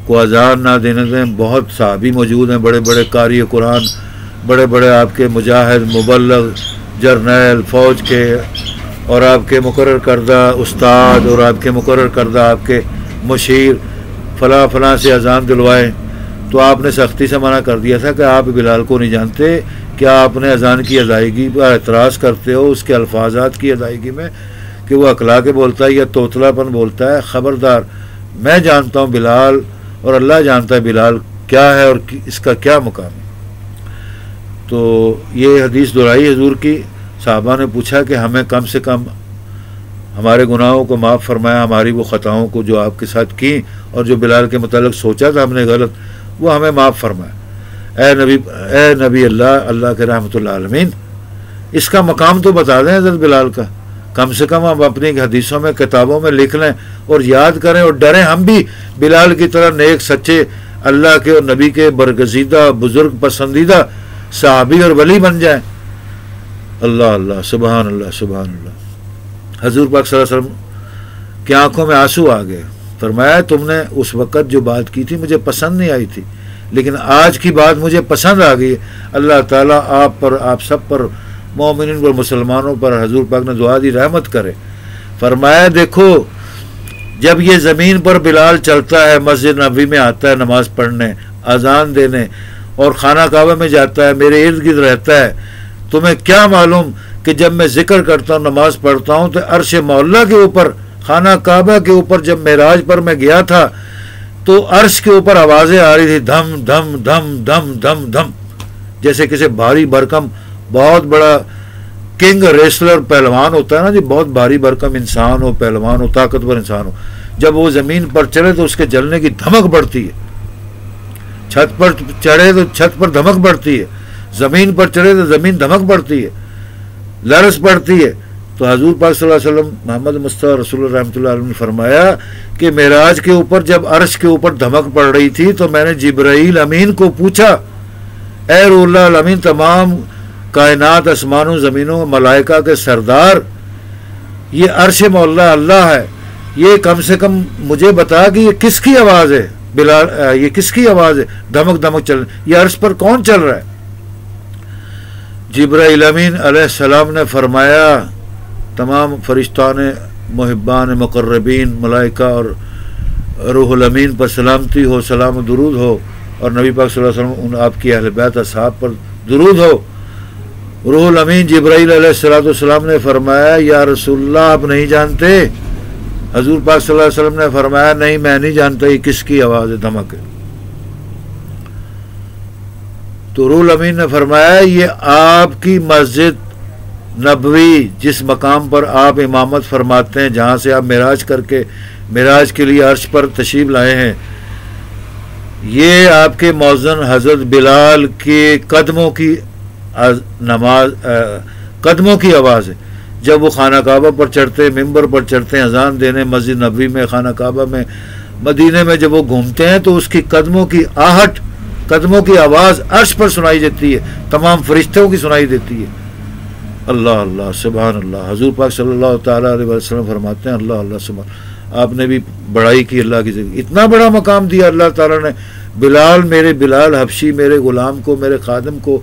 کو اذان نہ دینے دیں. بہت صحابی موجود ہیں، بڑے بڑے قاری قرآن، بڑے بڑے آپ کے مجاہد، مبلغ، جرنیل فوج کے، اور آپ کے مقرر کردہ استاد، اور آپ کے مقرر کردہ آپ کے مشیر فلاں فلاں سے اذان دلوائیں. تو آپ نے سختی سے منع کر دیا تھا کہ آپ بلال کو نہیں جانتے، کیا آپ نے اذان کی ادائیگی پر اعتراض کرتے ہو اس کے الفاظات کی ادائیگی میں کہ وہ اکلا کے بولتا ہے یا توتلا پن بولتا ہے؟ خبردار، میں جانتا ہوں بلال، اور اللہ جانتا ہے بلال کیا ہے اور اس کا کیا مقام ہے. تو یہ حدیث دہرائی حضور کی. صحابہ نے پوچھا کہ ہمیں کم سے کم ہمارے گناہوں کو معاف فرمایا، ہماری وہ خطاؤں کو جو آپ کے ساتھ کی اور جو بلال کے متعلق سوچا تھا ہم نے غلط، وہ ہمیں معاف فرمایا. اے نبی اللہ کے رحمۃ اللہ عالمین، اس کا مقام تو بتا دیں حضرت بلال کا. کم سے کم ہم اپنی حدیثوں میں، کتابوں میں لکھ لیں اور یاد کریں، اور ڈریں ہم بھی بلال کی طرح نیک سچے اللہ کے اور نبی کے برگزیدہ بزرگ پسندیدہ صحابی اور ولی بن جائیں. اللہ اللہ، سبحان اللہ، سبحان اللہ. حضور پاک صلی اللہ علیہ وسلم کی آنکھوں میں آنسو آ گئے. فرمایا تم نے اس وقت جو بات کی تھی مجھے پسند نہیں آئی تھی، لیکن آج کی بات مجھے پسند آ گئی. اللہ تعالیٰ آپ پر، آپ سب پر، مومنین پر، مسلمانوں پر حضور پاک نے دعا دی، رحمت کرے. فرمایا دیکھو، جب یہ زمین پر بلال چلتا ہے، مسجد نبوی میں آتا ہے نماز پڑھنے، اذان دینے، اور خانہ کعبہ میں جاتا ہے، میرے ارد گرد رہتا ہے، تمہیں کیا معلوم کہ جب میں ذکر کرتا ہوں، نماز پڑھتا ہوں، تو عرش مولا کے اوپر، خانہ کعبہ کے اوپر جب معراج پر میں گیا تھا تو عرش کے اوپر آوازیں آ رہی تھی، دھم دھم دھم دھم دھم دھم، جیسے کسی بھاری بھرکم بہت بڑا کنگ ریسلر پہلوان ہوتا ہے نا جی، بہت بھاری بھرکم انسان ہو، پہلوان ہو، طاقتور انسان ہو، جب وہ زمین پر چڑھے تو اس کے جلنے کی دھمک بڑھتی ہے. چھت پر چڑھے تو چھت پر دھمک بڑھتی ہے، زمین پر چڑھے تو زمین دھمک بڑھتی ہے، لرز پڑتی ہے. تو حضور پاک صلی اللہ علیہ وسلم محمد مصطفیٰ رسول اللہ رحمۃ اللہ علیہ نے فرمایا کہ معراج کے اوپر جب عرش کے اوپر دھمک پڑ رہی تھی تو میں نے جبرائیل امین کو پوچھا، اے روح اللہ الامین، تمام کائنات اسمانوں زمینوں ملائکہ کے سردار، یہ عرش مولا اللہ ہے، یہ کم سے کم مجھے بتا کہ یہ کس کی آواز ہے بلال، یہ کس کی آواز ہے دھمک دھمک چل، یہ عرش پر کون چل رہا ہے؟ جبرائیل امین علیہ السلام نے فرمایا، تمام فرشتان محبان مقربین ملائکہ اور روح الامین پر سلامتی ہو، سلام و درود ہو، اور نبی پاک صلی اللہ علیہ وسلم آپ کی اہل بیت اصحاب پر درود ہو. روح الامین جبرائیل علیہ السلام نے فرمایا یا رسول اللہ آپ نہیں جانتے؟ حضور پاک صلی اللہ علیہ وسلم نے فرمایا نہیں میں نہیں جانتا یہ کس کی آواز ہے دھمک ہے. تو روح الامین نے فرمایا یہ آپ کی مسجد نبوی جس مقام پر آپ امامت فرماتے ہیں، جہاں سے آپ معراج کے لیے عرش پر تشریف لائے ہیں، یہ آپ کے مؤذن حضرت بلال کے قدموں کی آواز ہے. جب وہ خانہ کعبہ پر چڑھتے، ممبر پر چڑھتے ہیں اذان دینے، مسجد نبوی میں، خانہ کعبہ میں، مدینے میں جب وہ گھومتے ہیں تو اس کی قدموں کی آہٹ، قدموں کی آواز عرش پر سنائی دیتی ہے، تمام فرشتوں کی سنائی دیتی ہے. اللہ اللہ سبحان اللہ. حضور پاک صلی اللہ تعالیٰ علیہ وسلم فرماتے ہیں اللہ اللہ سبحان. آپ نے بھی بڑائی کی اللہ کی جگہ، اتنا بڑا مقام دیا اللہ تعالیٰ نے. میرے بلال حبشی، میرے غلام کو، میرے خادم کو،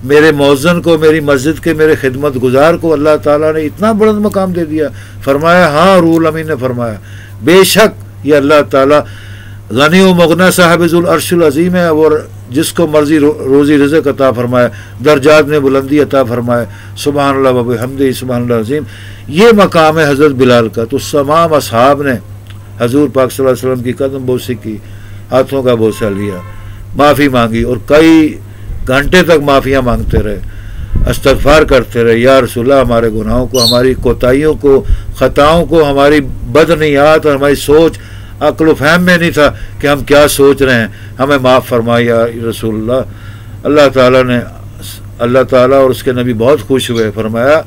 میرے مؤذن کو، میری مسجد کے میرے خدمت گزار کو اللہ تعالیٰ نے اتنا بلند مقام دے دیا. فرمایا ہاں، روح الامین نے فرمایا بے شک یہ اللہ تعالیٰ غنی و مغنا صاحب ذو العرش العظیم ہے، اور جس کو مرضی روزی رزق عطا فرمائے، درجات میں بلندی عطا فرمائے. سبحان اللہ و بحمدہ سبحان اللہ العظیم. یہ مقام ہے حضرت بلال کا. تو تمام اصحاب نے حضور پاک صلی اللہ علیہ وسلم کی قدم بوسی کی، ہاتھوں کا بوسہ لیا، معافی مانگی، اور کئی گھنٹے تک معافیاں مانگتے رہے، استغفار کرتے رہے. یا رسول اللہ ہمارے گناہوں کو، ہماری کوتاہیوں کو، خطاؤں کو، ہماری بدنیات اور ہماری سوچ عقل و فہم میں نہیں تھا کہ ہم کیا سوچ رہے ہیں، ہمیں معاف فرمائے یا رسول اللہ. اللہ تعالیٰ اور اس کے نبی بہت خوش ہوئے. فرمایا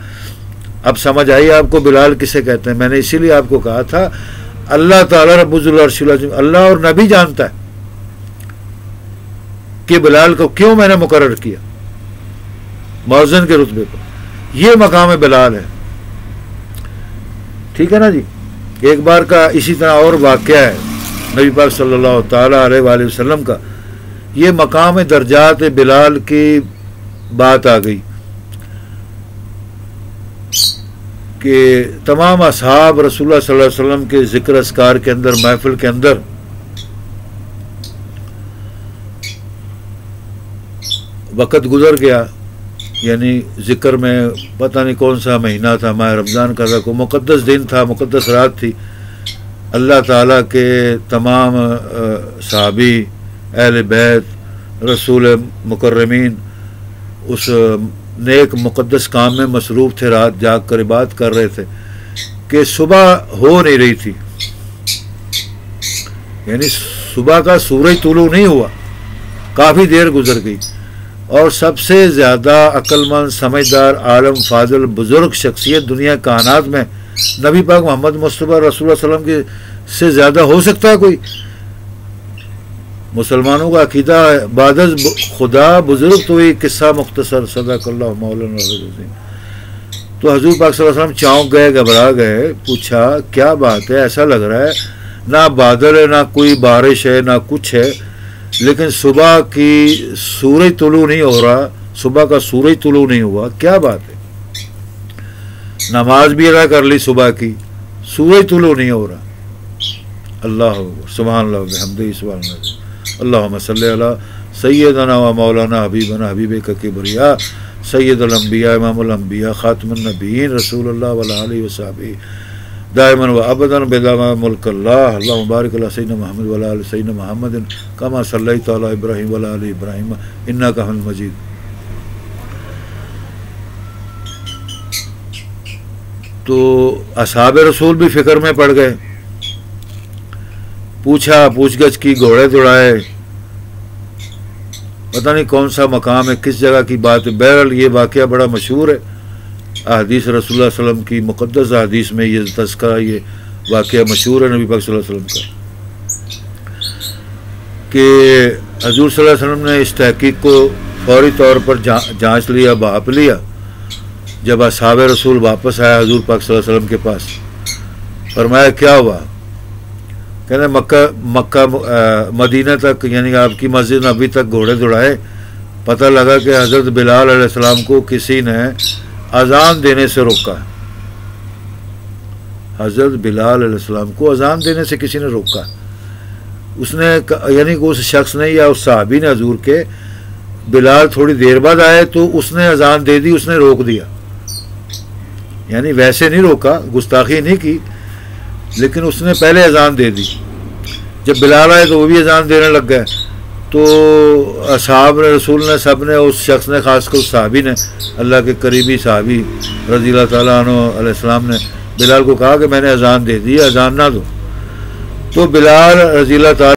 اب سمجھ آئی آپ کو بلال کسے کہتے ہیں. میں نے اسی لیے آپ کو کہا تھا اللہ تعالیٰ رب ذو العرش العظیم، اللہ اور نبی جانتا ہے کہ بلال کو کیوں میں نے مقرر کیا مؤذن کے رتبے پر. یہ مقام بلال ہے. ٹھیک ہے نا جی. ایک بار کا اسی طرح اور واقعہ ہے نبی پاک صلی اللہ تعالیٰ علیہ وآلہ وسلم کا. یہ مقام درجات بلال کی بات آ گئی کہ تمام اصحاب رسول اللہ صلی اللہ علیہ وسلم کے ذکر اذکار کے اندر، محفل کے اندر وقت گزر گیا. یعنی ذکر میں پتہ نہیں کون سا مہینہ تھا، ماہ رمضان کا تھا، کوئی مقدس دن تھا، مقدس رات تھی. اللہ تعالیٰ کے تمام صحابی، اہل بیت، رسول مکرمین اس نیک مقدس کام میں مصروف تھے، رات جاگ کر عبادت کر رہے تھے کہ صبح ہو نہیں رہی تھی. یعنی صبح کا سورج طلوع نہیں ہوا، کافی دیر گزر گئی. اور سب سے زیادہ عقل مند، سمجھدار، عالم، فاضل، بزرگ شخصیت دنیا کائنات میں نبی پاک محمد مصطفیٰ رسول اللہ صلی اللہ علیہ وسلم کے سے زیادہ ہو سکتا ہے کوئی؟ مسلمانوں کا عقیدہ ہے بعد از خدا بزرگ تو یہ قصہ مختصر صدق اللہ مولانا العظیم. تو حضور پاک صلی اللہ علیہ وسلم چونک گئے، گھبرا گئے، پوچھا کیا بات ہے، ایسا لگ رہا ہے نہ بادل ہے، نہ کوئی بارش ہے، نہ کچھ ہے، لیکن صبح کی سورج طلوع نہیں ہو رہا، صبح کا سورج طلوع نہیں ہوا، کیا بات ہے؟ نماز بھی ادا کر لی صبح کی، سورج طلوع نہیں ہو رہا. اللہ سبحان اللہ بحمدہ سبحان اللہ. اللہم صلی علی سیدنا و مولانا حبیبنا حبیب کبریا سید الانبیاء امام الانبیاء خاتم النبیین رسول اللہ وعلی آلہ وصحبہ دائما و ابدا بدام ملک اللہ. اللہم بارک علی سیدنا محمد وعلی آل سیدنا محمد کما صلیت علی ابراہیم وعلی آل ابراہیم انک حمید مجید. تو اصحاب رسول بھی فکر میں پڑ گئے، پوچھا، پوچھ گچھ کی، گھوڑے دوڑائے، پتہ نہیں کون سا مقام ہے، کس جگہ کی بات ہے. بہرحال یہ واقعہ بڑا مشہور ہے احادیث رسول اللہ صلی اللہ علیہ وسلم کی، مقدس احادیث میں یہ تذکرہ، یہ واقعہ مشہور ہے نبی پاک صلی اللہ علیہ وسلم کا کہ حضور صلی اللہ علیہ وسلم نے اس تحقیق کو فوری طور پر جانچ لیا، بھاپ لیا. جب اصحاب رسول واپس آیا حضور پاک صلی اللہ علیہ وسلم کے پاس، فرمایا کیا ہوا؟ کہنے مکہ مدینہ تک، یعنی آپ کی مسجد نبی تک گھوڑے دوڑائے. پتہ لگا کہ حضرت بلال علیہ السلام کو کسی نے اذان دینے سے روکا. حضرت بلال علیہ السلام کو اذان دینے سے کسی نے روکا. اس نے یعنی کہ اس شخص نے یا اس صحابی نے حضور کے بلال تھوڑی دیر بعد آئے تو اس نے اذان دے دی، اس نے روک دیا، یعنی ویسے نہیں روکا، گستاخی نہیں کی، لیکن اس نے پہلے اذان دے دی۔ جب بلال آئے تو وہ بھی اذان دینے لگ گئے، تو اصحاب رسول نے سب نے، اس شخص نے، خاص کر صحابی نے، اللہ کے قریبی صحابی رضی اللہ تعالیٰ عنہ علیہ السلام نے بلال کو کہا کہ میں نے اذان دے دی، اذان نہ دو۔ تو بلال رضی اللہ تعالیٰ